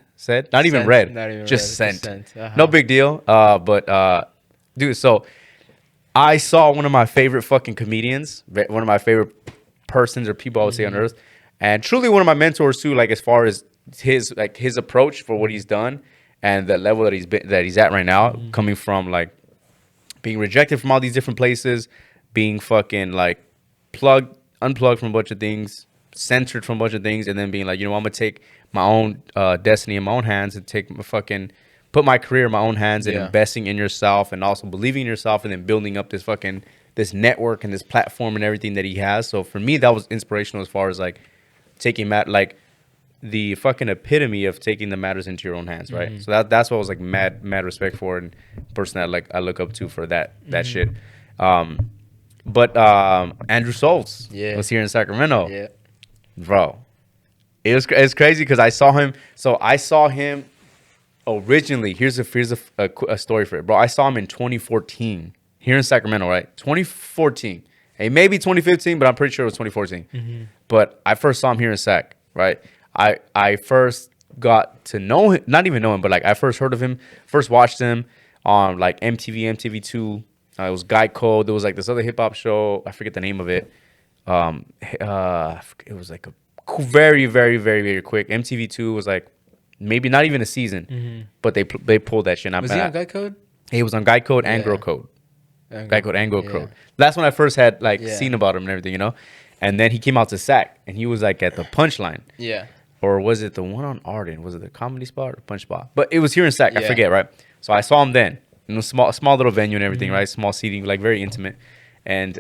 Not even read. Just sent. No big deal. Dude, so I saw one of my favorite fucking comedians, one of my favorite persons or people I would say on earth, and truly one of my mentors too. Like as far as his approach for what he's done and the level that he's at right now, coming from like being rejected from all these different places, being fucking like unplugged from a bunch of things, censored from a bunch of things, and then being like, I'm gonna take my own destiny in my own hands and put my career in my own hands and investing in yourself and also believing in yourself and then building up this network and this platform and everything that he has. So for me, that was inspirational as far as like taking like the fucking epitome of taking the matters into your own hands, right? So that's what I was like mad respect for, and person that like I look up to for that shit. But Andrew Schultz was here in Sacramento. Yeah. Bro, it's crazy because I saw him. So I saw him originally. Here's a story for it, bro. I saw him in 2014 here in Sacramento, right? 2014. Hey, maybe 2015, but I'm pretty sure it was 2014. But I first saw him here in Sac, right? I first got to know him, not even know him, but like I first heard of him, first watched him on like MTV, MTV2. It was Guy Code. There was like this other hip hop show. I forget the name of it. It was like a very, very, very, very quick. MTV2 was like maybe not even a season, but they pulled that shit. Was he on Guy Code? He was on Guy Code and Girl Code. Guy Code and Girl Code. That's when I first had like seen about him and everything, And then he came out to Sac, and he was like at the Punchline. Yeah. Or was it the one on Arden? Was it the Comedy Spot or Punch Spot? But it was here in Sac. I forget, right? So I saw him then. Small little venue and everything, right? Small seating, like very intimate. And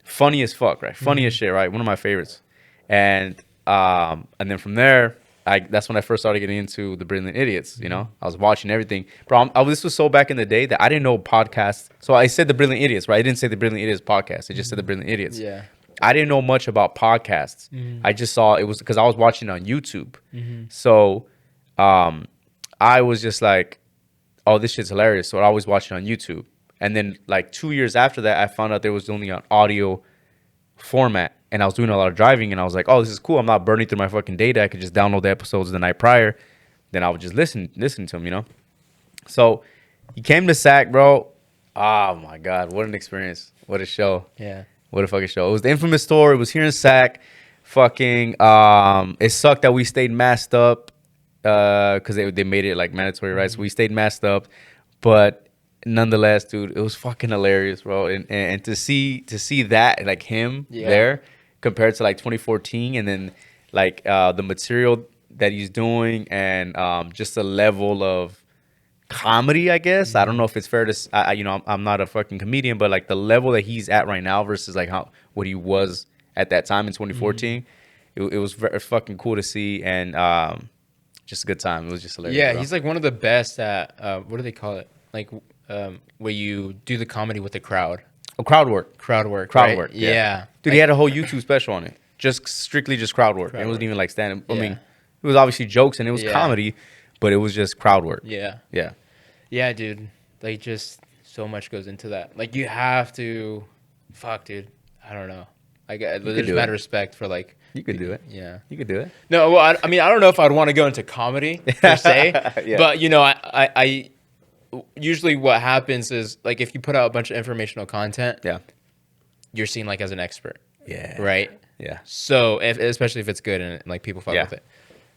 funny as fuck, right? Funny as shit, right? One of my favorites. And then from there, that's when I first started getting into the Brilliant Idiots. I was watching everything, bro. This was so back in the day that I didn't know podcasts. So I said the Brilliant Idiots, right? I didn't say the Brilliant Idiots podcast. I just said the Brilliant Idiots. Yeah. I didn't know much about podcasts. I just saw it was because I was watching on YouTube. So I was just like, oh, this shit's hilarious. So I always watched it on YouTube. And then like 2 years after that, I found out there was only an audio format. And I was doing a lot of driving, and I was like, oh, this is cool. I'm not burning through my fucking data. I could just download the episodes the night prior. Then I would just listen to him, So he came to Sac, bro. Oh, my God. What an experience. What a show. Yeah. What a fucking show. It was the infamous tour. It was here in Sac. Fucking, it sucked that we stayed masked up because they made it like mandatory, right? So we stayed masked up. But nonetheless, dude, it was fucking hilarious, bro. And to see that, like him there compared to like 2014, and then like the material that he's doing, and just the level of comedy, I guess. I don't know if it's fair to I'm not a fucking comedian, but like the level that he's at right now versus like what he was at that time in 2014, it was very fucking cool to see, and just a good time. It was just hilarious. Yeah, bro. he's like one of the best at what do they call it? Like where you do the comedy with the crowd. Oh, crowd work. Crowd work. Crowd right? work. Yeah. Dude, he had a whole YouTube special on it. Just strictly just crowd work. It wasn't even like stand-up. Yeah. I mean, it was obviously jokes and it was comedy, but it was just crowd work. Yeah. Yeah. Yeah, dude. Like, just so much goes into that. Like, you have to... Fuck, dude. I don't know. Like, there's mad respect for, like... You could do it. Yeah. You could do it. No, well, I mean, I don't know if I'd want to go into comedy, per se. But, I usually what happens is, like, if you put out a bunch of informational content... Yeah. You're seen, like, as an expert. Yeah. Right? Yeah. So, especially if it's good and, like, people fuck with it.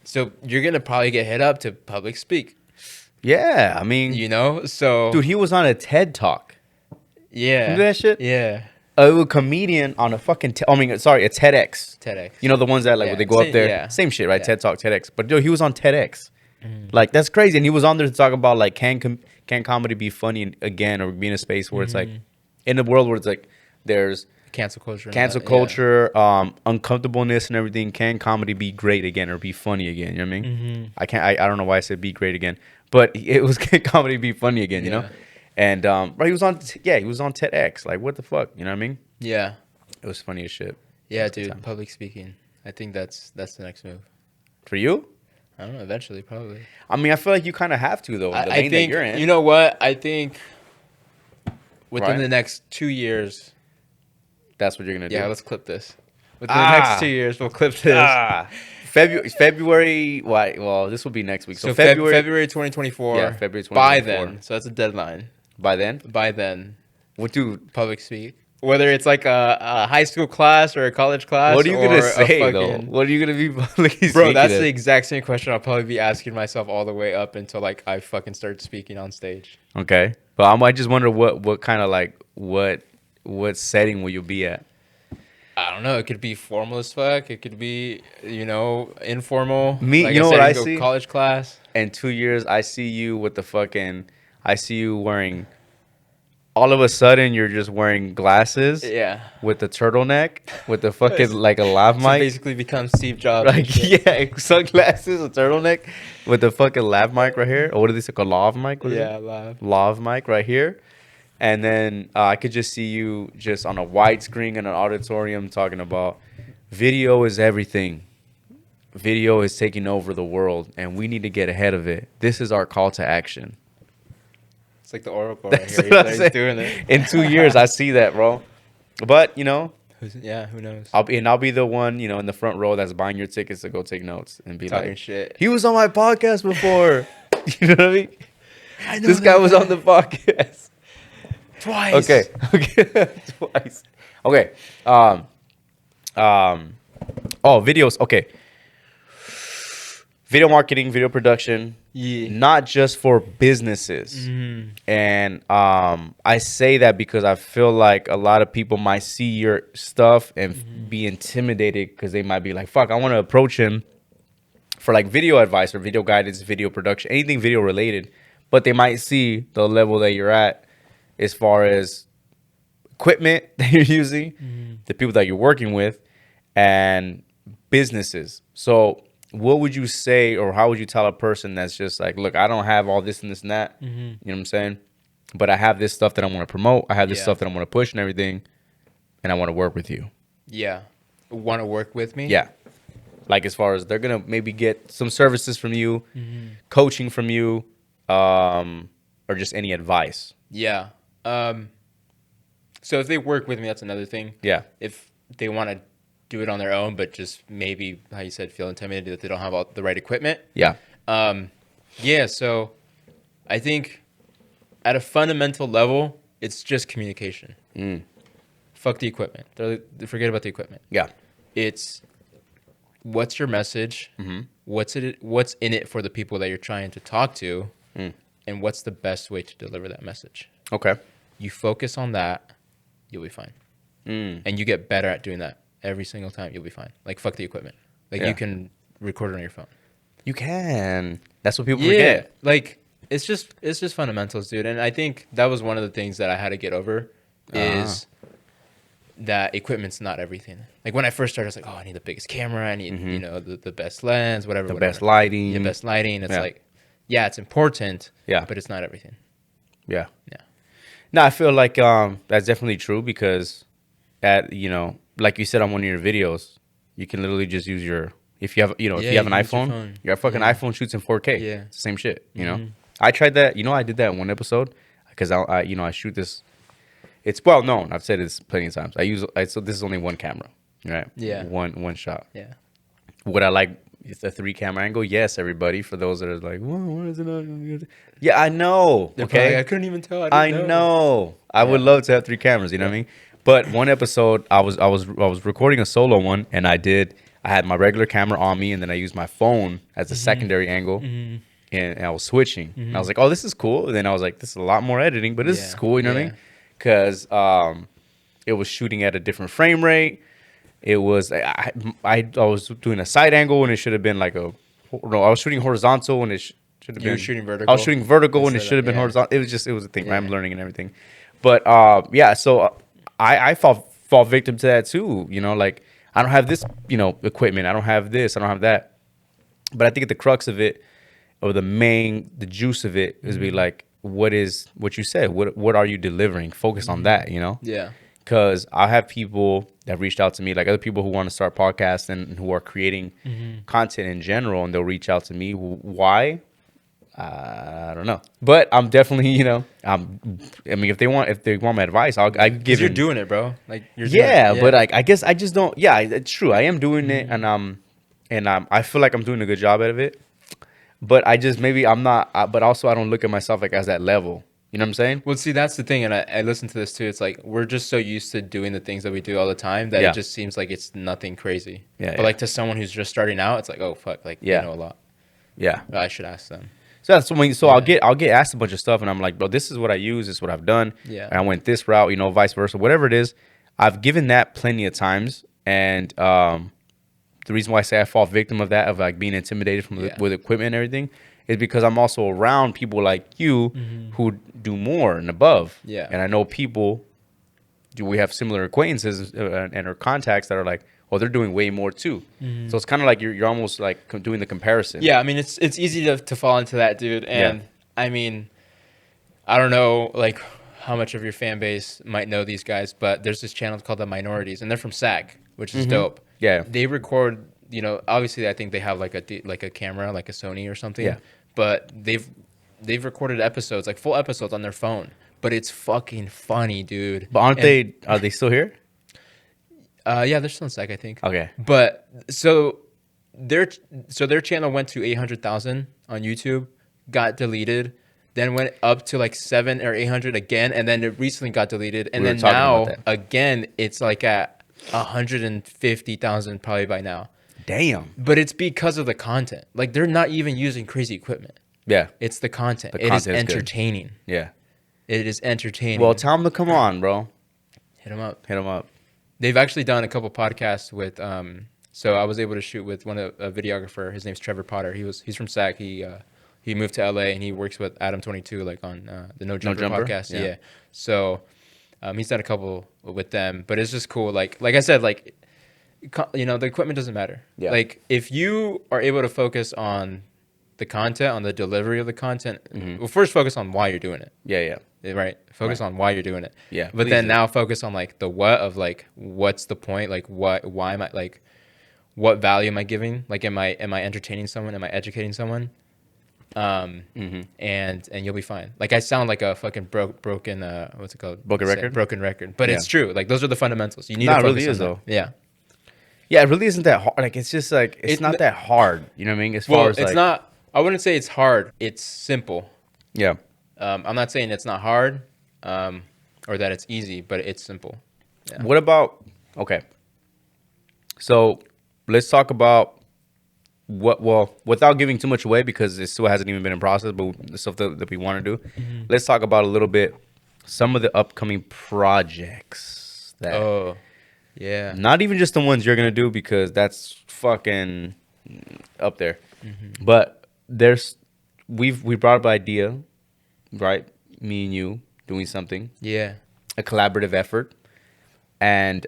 So you're gonna probably get hit up to public speak. Yeah, I mean, So dude, he was on a TED Talk. yeah, Remember that shit? Yeah, A comedian on a fucking, a TEDx. TEDx. You know the ones that like when they go up there, same shit, right? Yeah. TED Talk, TEDx. But dude, he was on TEDx. Like that's crazy, and he was on there to talk about like can comedy be funny again, or be in a space where it's like in a world where it's like there's cancel culture, uncomfortableness and everything. Can comedy be great again or be funny again? You know what I mean? I don't know why I said be great again, but it was can comedy be funny again? You know? And but he was on TEDx. Like what the fuck? You know what I mean? Yeah, it was funny as shit. Yeah, dude, public speaking. I think that's the next move. For you? I don't know. Eventually, probably. I mean, I feel like you kind of have to though. I think that you're in. You know what? I think within the next 2 years. That's what you're gonna do. Yeah, let's clip this. Within the next 2 years, we'll clip this. February. Why? Well, this will be next week. So February 2024. Yeah, February 2024. By then, so that's a deadline. By then. What do public speak? Whether it's like a high school class or a college class. What are you gonna say though? What are you gonna be public speaking? Bro, that's the exact same question I'll probably be asking myself all the way up until like I fucking start speaking on stage. Okay, but I might just wonder what kind of like what setting will you be at? I don't know. It could be formal as fuck. It could be, informal. Me, like you know what I see? College class. In 2 years, I see you with I see you wearing. All of a sudden, you're just wearing glasses. Yeah. With the turtleneck, with the fucking like a lav mic. So basically, become Steve Jobs. Like sunglasses, a turtleneck, with the fucking lav mic right here. Or what do they say? A lav mic? Lav mic right here. And then I could just see you just on a widescreen in an auditorium talking about video is everything. Video is taking over the world, and we need to get ahead of it. This is our call to action. It's like the Oracle right here. He's doing it. In 2 years, I see that, bro. But, who knows? I'll be the one, in the front row that's buying your tickets to go take notes and be talking like, shit. He was on my podcast before. You know what I mean? This guy was on the podcast. Twice. Okay. Twice. Okay. Videos. Okay. Video marketing, video production. Yeah. Not just for businesses. Mm-hmm. And I say that because I feel like a lot of people might see your stuff and be intimidated because they might be like, fuck, I want to approach him for like video advice or video guidance, video production, anything video related. But they might see the level that you're at as far as equipment that you're using, the people that you're working with, and businesses. So what would you say, or how would you tell a person that's just like, look, I don't have all this and this and that, you know what I'm saying? But I have this stuff that I want to promote. I have this stuff that I want to push and everything, and I want to work with you. Yeah. Want to work with me? Yeah. Like as far as they're going to maybe get some services from you, coaching from you, or just any advice. Yeah. So if they work with me, that's another thing. Yeah. If they want to do it on their own, but just maybe, how you said, feel intimidated that they don't have all the right equipment. Yeah. So I think at a fundamental level, it's just communication. Fuck the equipment. Forget about the equipment. Yeah. It's what's your message? What's in it for the people that you're trying to talk to? And what's the best way to deliver that message? Okay. You focus on that, you'll be fine. And you get better at doing that. Every single time, you'll be fine. Like, fuck the equipment. Like, you can record it on your phone. You can. That's what people forget. Like, it's just fundamentals, dude. And I think that was one of the things that I had to get over is that equipment's not everything. Like, when I first started, I was like, oh, I need the biggest camera. I need, the best lens, whatever. Best lighting. The best lighting. It's like, yeah, it's important. Yeah. But it's not everything. Yeah. Yeah. No, I feel like that's definitely true because like you said on one of your videos, you can literally just use if you have an iPhone, your fucking iPhone shoots in 4K. Yeah. It's the same shit, I tried that. I did that in one episode because I shoot this. It's well known. I've said this plenty of times. So this is only one camera, right? Yeah. One shot. Yeah. Would I like the 3-camera angle? Yes, everybody. For those that are like, what is it? Yeah, I know. Okay. I couldn't even tell. I know. I would love to have 3 cameras. You know what I mean? But one episode, I was recording a solo one, and I did I had my regular camera on me, and then I used my phone as a secondary angle, and I was switching. And I was like, oh, this is cool. And then I was like, this is a lot more editing, but this is cool. You know what I mean? Because it was shooting at a different frame rate. It was I was doing a side angle, and it should have been like a no. I was shooting horizontal, and it should have been. You were shooting vertical. I was shooting vertical, and it should have been horizontal. It was a thing. Right? I'm learning and everything, but So I fall victim to that too. You know, like I don't have this, equipment. I don't have this. I don't have that. But I think at the crux of it, or the juice of it, is be like, what you said? What are you delivering? Focus on that. Yeah. Because I have people that reached out to me, like other people who want to start podcasts and who are creating content in general, and they'll reach out to me. Why? I don't know, but I'm definitely, if they want my advice, I'll give. You're doing it, bro. Like you're. Yeah, but like I guess I just don't. Yeah, it's true. I am doing it, and I feel like I'm doing a good job out of it. But I just maybe I'm not. But also I don't look at myself like as that level. You know what I'm saying? Well, see, that's the thing, and I listen to this too. It's like we're just so used to doing the things that we do all the time that it just seems like it's nothing crazy. Yeah. But like to someone who's just starting out, it's like, oh fuck, like you know a lot. Yeah. But I should ask them. So that's I'll get asked a bunch of stuff, and I'm like, bro, this is what I use, this is what I've done. Yeah. And I went this route, vice versa, whatever it is. I've given that plenty of times, and the reason why I say I fall victim of that, of like being intimidated with equipment and everything, is because I'm also around people like you who do more and above. Yeah. And I know people, we have similar acquaintances and our contacts that are like, well, they're doing way more too. So it's kind of like you're almost like doing the comparison. Yeah, I mean, it's easy to fall into that, dude. And I mean, I don't know like how much of your fan base might know these guys, but there's this channel called The Minorities, and they're from SAG, which is dope. Yeah. They record, obviously I think they have like a camera, like a Sony or something. Yeah. But they've recorded episodes, like full episodes on their phone. But it's fucking funny, dude. But are they still here? Yeah, they're still in SAG, I think. Okay. But so their channel went to 800,000 on YouTube, got deleted, then went up to like 700 or 800 again, and then it recently got deleted, and then now again it's like at 150,000 probably by now. Damn. But it's because of the content. Like they're not even using crazy equipment. Yeah. It's the content. It is entertaining. Yeah. It is entertaining. Well, tell them to come on, bro. Hit them up. Hit them up. They've actually done a couple podcasts with so I was able to shoot with a videographer. His name's Trevor Potter. He's from SAC. He moved to LA and he works with Adam 22 like on the No Jumper podcast. Yeah. So he's done a couple with them, but it's just cool. Like I said, like the equipment doesn't matter. Yeah. Like if you are able to focus on the content, on the delivery of the content, well, first focus on why you're doing it. Yeah. Right. Focus on why you're doing it. Yeah. But then now focus on like the what of like what's the point? Like why am I like what value am I giving? Like am I entertaining someone? Am I educating someone? And you'll be fine. Like I sound like a fucking broken what's it called? Broken record. But it's true. Like those are the fundamentals. You need to focus really is on though. Yeah. Yeah, it really isn't that hard. Like it's just like it's not that hard. You know what I mean? As far as it's not. I wouldn't say it's hard. It's simple. Yeah. I'm not saying it's not hard, or that it's easy, but it's simple. Yeah. What about so let's talk about without giving too much away because it still hasn't even been in process, but the stuff that we want to do. Let's talk about a little bit some of the upcoming projects that not even just the ones you're gonna do because that's fucking up there. But we brought up an idea, right? Me and you doing something. Yeah. A collaborative effort. And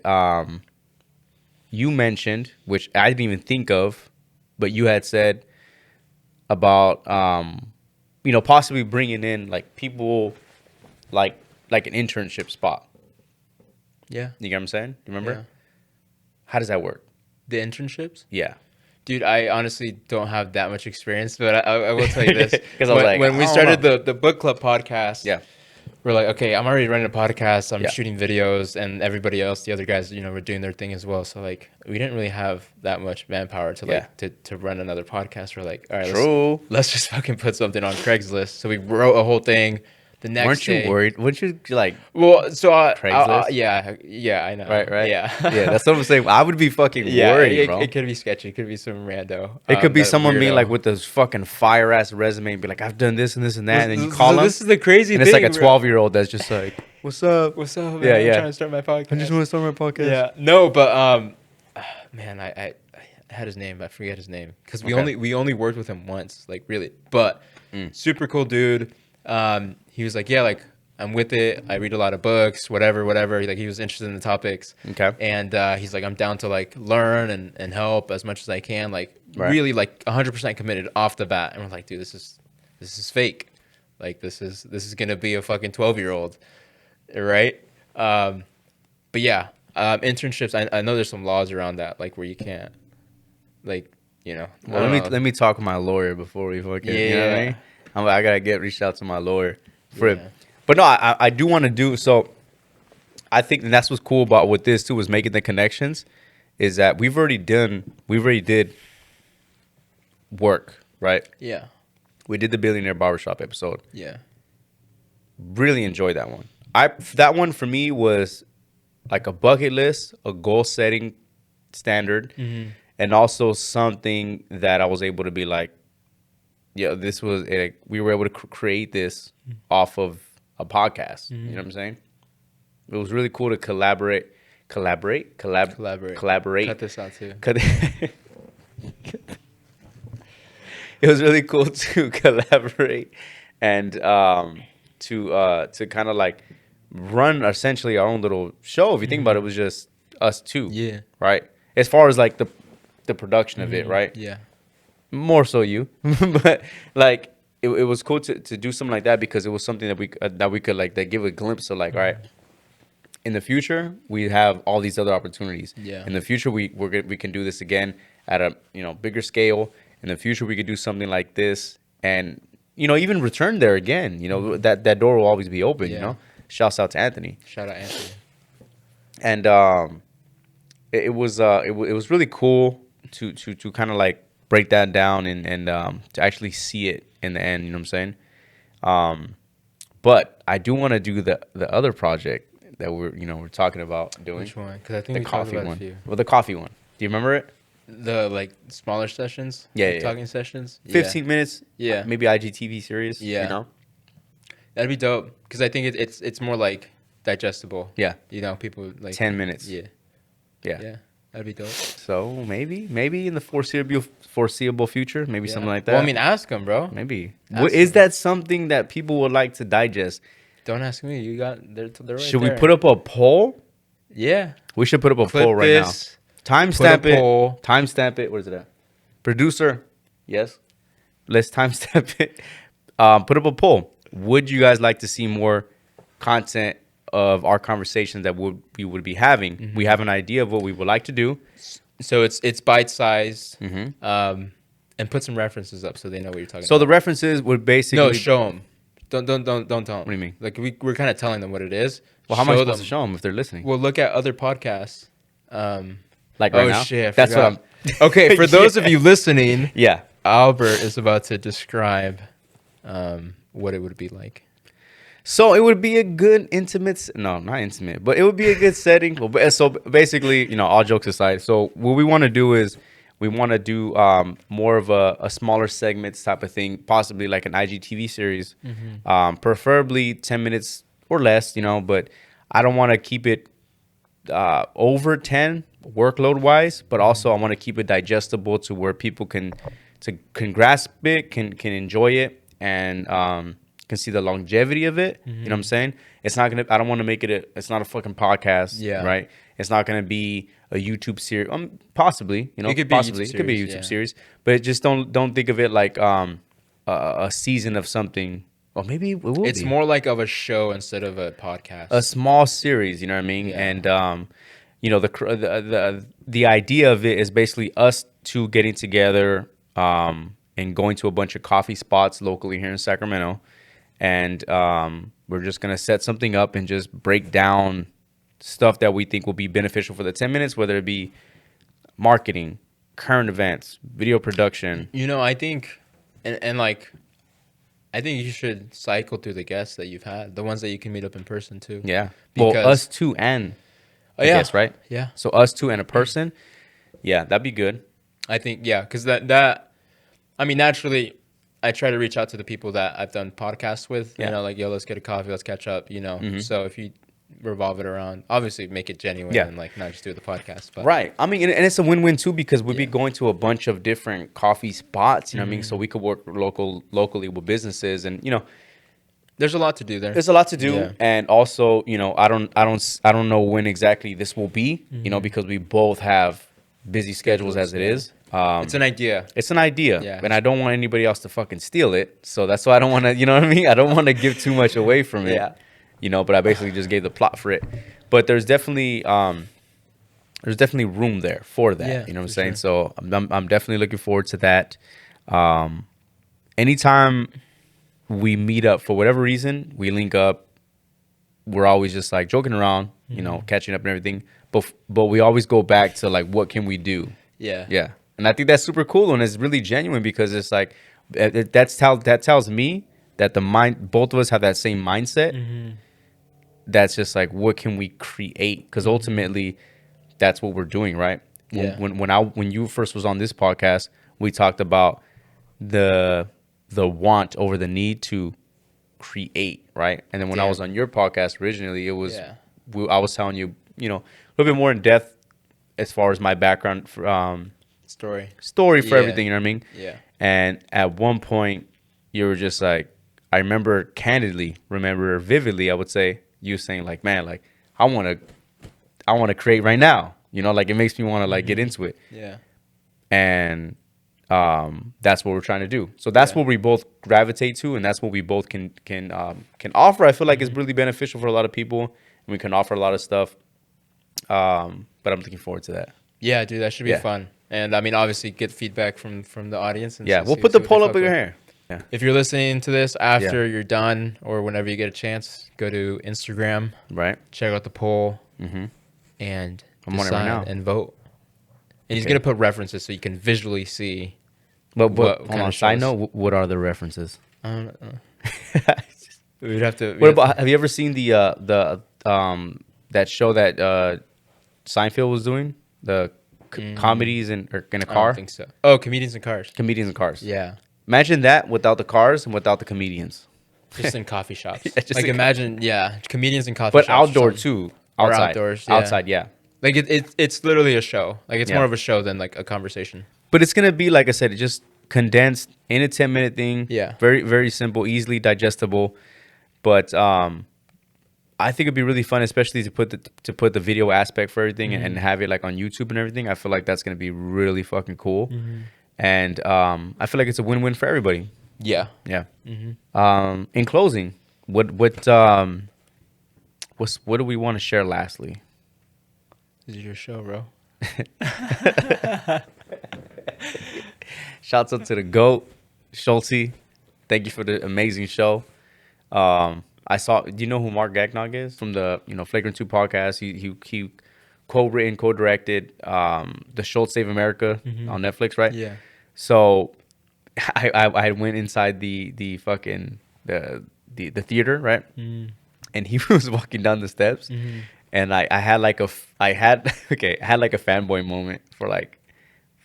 you mentioned, which I didn't even think of, but you had said about possibly bringing in like people like an internship spot. Yeah. You get what I'm saying? Do you remember? Yeah. How does that work? The internships? Yeah. Dude, I honestly don't have that much experience, but I will tell you this. Because I was like, when we started the book club podcast, we're like, okay, I'm already running a podcast. I'm shooting videos, and everybody else, the other guys, were doing their thing as well. So like, we didn't really have that much manpower to run another podcast. We're like, all right, let's just fucking put something on Craigslist. So we wrote a whole thing, The next Weren't you day, worried? Weren't you like, well, so Craigslist? yeah, I know. right? Yeah. Yeah, that's what I'm saying. I would be fucking Yeah, worried, bro. it could be sketchy. It could be some rando. It could be That someone being like weirdo. with this fucking fire ass resume and be like, I've done this and this and that, and then you call So them, this is the crazy and thing. it's like a bro. 12-year-old that's just like, "What's up? What's up, man? Yeah, I'm yeah. trying to start my podcast. I just want to start my podcast." Yeah, no, but man, I had his name. I forget his name because we only worked with him once, like really. But super cool dude. He was like, yeah, like I'm with it. I read a lot of books, whatever. Like he was interested in the topics. Okay. And he's like, I'm down to like learn and help as much as I can. Like Right. really like 100% committed off the bat. And we're like, dude, this is fake. Like this is gonna be a fucking 12-year-old, right? But yeah, internships. I know there's some laws around that, like where you can't, like, you know. Well, let me talk to my lawyer before we fucking. You know what I mean? I gotta reach out to my lawyer for it. But no, I do want to do so. I think that's what's cool about with this too is making the connections. Is that we already did work, right? Yeah. We did the Billionaire Barbershop episode. Yeah. Really enjoyed that one. That one for me was like a bucket list, a goal setting standard, and also something that I was able to be like, yeah, this was we were able to create this off of a podcast. You know what I'm saying? It was really cool to collaborate. Cut this out too. It was really cool to collaborate and to kind of like run essentially our own little show. If you think about it, it was just us two. Yeah. Right. As far as like the production of it, right? Yeah. More so you, but like it was cool to do something like that because it was something that we could like give a glimpse of like, all right, in the future we have all these other opportunities. Yeah. In the future we can do this again at a bigger scale. In the future we could do something like this and even return there again. That door will always be open. Yeah. Shouts out to Anthony. Shout out Anthony. And it was really cool to kind of like break that down and to actually see it in the end. You know what I'm saying? But I do want to do the other project that we're talking about doing. Which one? Because I think The we talked coffee about one. a few. Well, the coffee one. Do you remember it? The like smaller sessions. Yeah, like, yeah. talking sessions. 15 minutes. Yeah. Maybe IGTV series. Yeah. That'd be dope because I think it's more like digestible. Yeah. People like 10 minutes. Yeah. Yeah. Yeah. That'd be dope. So maybe in the foreseeable future, maybe something like that. Well, I mean, ask them, bro. Maybe. Ask Is them. that something that people would like to digest? Don't ask me. You got they're right Should there. we put up a poll? Yeah. We should put up a Clip poll right this. now. Timestamp Put a it. poll. Timestamp it. Where is it at? Producer. Yes. Let's timestamp it. Put up a poll. Would you guys like to see more content of our conversations that we would be having? We have an idea of what we would like to do. So it's bite sized. Mm-hmm. And put some references up so they know what you're talking So about. the references would basically. No, show them. Don't tell them. What do you mean? Like we're kind of telling them what it is. Well, how am I Show supposed them. to show them if they're listening? Well, look at other podcasts. Like right Oh now? shit! I That's what forgot. I'm. Okay, for those of you listening, Yeah. Albert is about to describe what it would be like. So it would be a good no, not intimate, but it would be a good setting. Well, so basically, all jokes aside, so what we want to do is we want to do more of a smaller segments type of thing, possibly like an IGTV series, preferably 10 minutes or less, but I don't want to keep it over 10 workload wise, but also I want to keep it digestible to where people can grasp it, can enjoy it, and can see the longevity of it. You know what I'm saying? I don't want to make it it's not a fucking podcast. Yeah. Right. It's not going to be a YouTube series. Possibly, It could be a possibly YouTube it could be a series, YouTube yeah. series, but just don't think of it like a season of something. Or maybe it will It's be. more like of a show instead of a podcast. A small series, you know what I mean? Yeah. And the idea of it is basically us two getting together and going to a bunch of coffee spots locally here in Sacramento, and we're just gonna set something up and just break down stuff that we think will be beneficial for the 10 minutes, whether it be marketing, current events, video production. I think, and like, I think you should cycle through the guests that you've had, the ones that you can meet up in person too. Yeah. Because, well, us two and I guess, right? Yeah. So us two and a person. Yeah, that'd be good. I think, yeah, because that, I mean, naturally, I try to reach out to the people that I've done podcasts with, you know, like, yo, let's get a coffee, let's catch up, you know. So if you revolve it around, obviously make it genuine and like not just do the podcast. But. Right. I mean, and it's a win-win too because we'd be going to a bunch of different coffee spots, you know what I mean? So we could work locally with businesses and, you know, there's a lot to do there. There's a lot to do, and also, you know, I don't know when exactly this will be, you know, because we both have busy schedules as it is. It's an idea. It's an idea, and I don't want anybody else to fucking steal it. So that's why I don't want to, you know what I mean? I don't want to give too much away from it, you know. But I basically just gave the plot for it. But there's definitely room there for that. You know what I'm saying? Sure. So I'm definitely looking forward to that. Anytime we meet up for whatever reason, we link up. We're always just like joking around, you know, catching up and everything. But we always go back to like, what can we do? Yeah. And I think that's super cool and it's really genuine because it's like that tells me that both of us have that same mindset. That's just like, what can we create? Because ultimately, that's what we're doing, right? When you first was on this podcast, we talked about the want over the need to create, right? And then when I was on your podcast originally, it was I was telling you, you know, a little bit more in depth as far as my background story for everything, you know what I mean? And at one point, you were just like, I remember vividly, I would say, you saying like, man, like I want to create right now, you know, like it makes me want to like get into it. And that's what we're trying to do. So that's what we both gravitate to, and that's what we both can offer. I feel like it's really beneficial for a lot of people, and we can offer a lot of stuff. But I'm looking forward to that. Yeah, dude, that should be fun. And I mean, obviously, get feedback from the audience. And we'll put the poll up in your hair. Yeah. If you're listening to this after you're done or whenever you get a chance, go to Instagram. Right. Check out the poll. And I'm on it right now. And vote. And he's gonna put references so you can visually see. But hold on. Side note, what are the references? We'd have to. Have you ever seen the that show that Seinfeld was doing, the comedies in a car? I don't think so. Oh, Comedians in Cars. Comedians in Cars. Yeah. Imagine that without the cars and without the comedians. Just in coffee shops. Like imagine, comedians in coffee shops. But outdoor too. Outside. Or outdoors. Outside, yeah. Like it's literally a show. Like it's more of a show than like a conversation. But it's gonna be, like I said, just condensed in a 10-minute thing. Yeah. Very, very simple, easily digestible. But I think it'd be really fun, especially to put the video aspect for everything and have it like on YouTube and everything. I feel like that's gonna be really fucking cool. And I feel like it's a win-win for everybody. Yeah. In closing, what do we want to share lastly? This is your show, bro. Shouts out to the GOAT, Schulte. Thank you for the amazing show. Do you know who Mark Gagnog is from the Flagrant 2 podcast? He co-written, co-directed the Schultz Save America on Netflix, right? Yeah. So I went inside the fucking the theater, right? And he was walking down the steps, and I had like a fanboy moment for like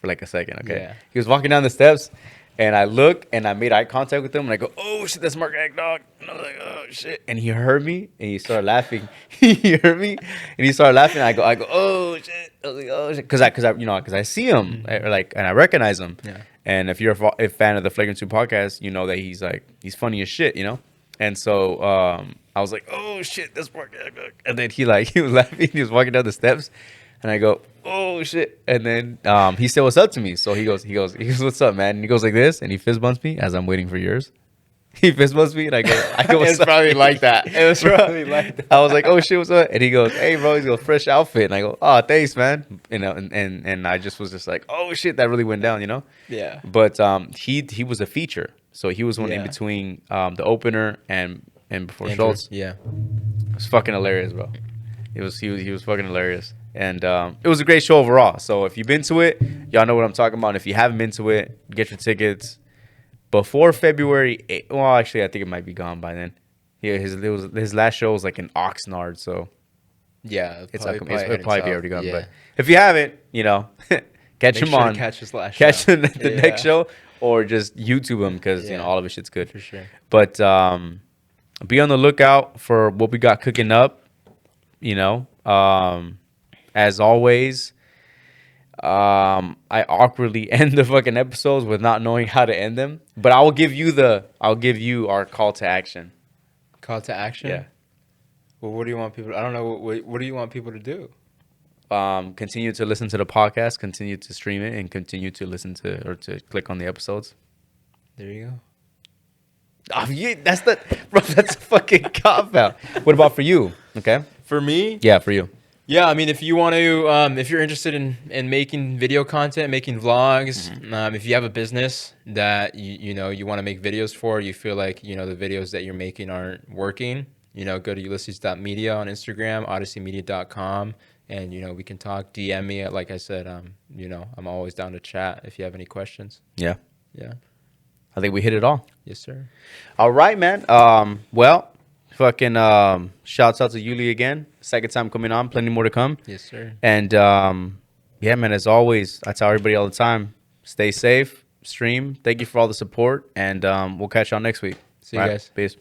a second. Okay, he was walking down the steps, and I look and I made eye contact with him, and I go, "Oh shit, that's Mark Agdog." And I was like, "Oh shit," and he heard me and he started laughing. He heard me and he started laughing. I go, "Oh shit!" I was like, "Oh shit," because I see him and I recognize him. Yeah. And if you're a fan of the Flagrant 2 podcast, you know that he's funny as shit, you know. And so I was like, "Oh shit, that's Mark Agdog." And then he was laughing. He was walking down the steps, and I go, "Oh shit!" And then he said, "What's up?" to me. So he goes, "What's up, man?" And he goes like this, and he fist bumps me as I'm waiting for yours. He fist bumps me, and I go, "It's probably like that." It was probably like that. I was like, "Oh shit, what's up?" And he goes, "Hey, bro," he's got fresh outfit, and I go, "Oh, thanks, man." You know, and I just was just like, "Oh shit, that really went down," you know. Yeah. But he was a feature, so he was one in between the opener and before Andrew. Schultz. Yeah. It was fucking hilarious, bro. He was fucking hilarious. And it was a great show overall. So if you've been to it, y'all know what I'm talking about. And if you haven't been to it, get your tickets. before February 8th. Well, actually, I think it might be gone by then. Yeah, his last show was like in Oxnard, so Yeah, it'll probably heading be south. already gone. Yeah. But if you haven't, catch Make him sure to on. catch his last Catch show. him at the next show, or just YouTube him because Yeah. all of his shit's good. For sure. But be on the lookout for what we got cooking up. As always, I awkwardly end the fucking episodes with not knowing how to end them. But I'll give you our call to action. Call to action? Yeah. Well, what do you want people? I don't know. What do you want people to do? Continue to listen to the podcast, continue to stream it, and continue to listen to or to click on the episodes. There you go. Oh, yeah, that's a fucking cop out. What about for you? Okay. For me? Yeah, for you. Yeah, I mean, if you want to, if you're interested in making video content, making vlogs, if you have a business that you want to make videos for, you feel like the videos that you're making aren't working, go to Ulises.media on Instagram, odysseymedia.com, and we can talk. DM me. Like I said, I'm always down to chat if you have any questions. Yeah. Yeah. I think we hit it all. Yes, sir. All right, man. Well, fucking shouts out to Yuli again. Second time coming on. Plenty more to come. Yes, sir. And yeah, man, as always, I tell everybody all the time, stay safe, stream. Thank you for all the support. And we'll catch y'all next week. See you guys. Peace.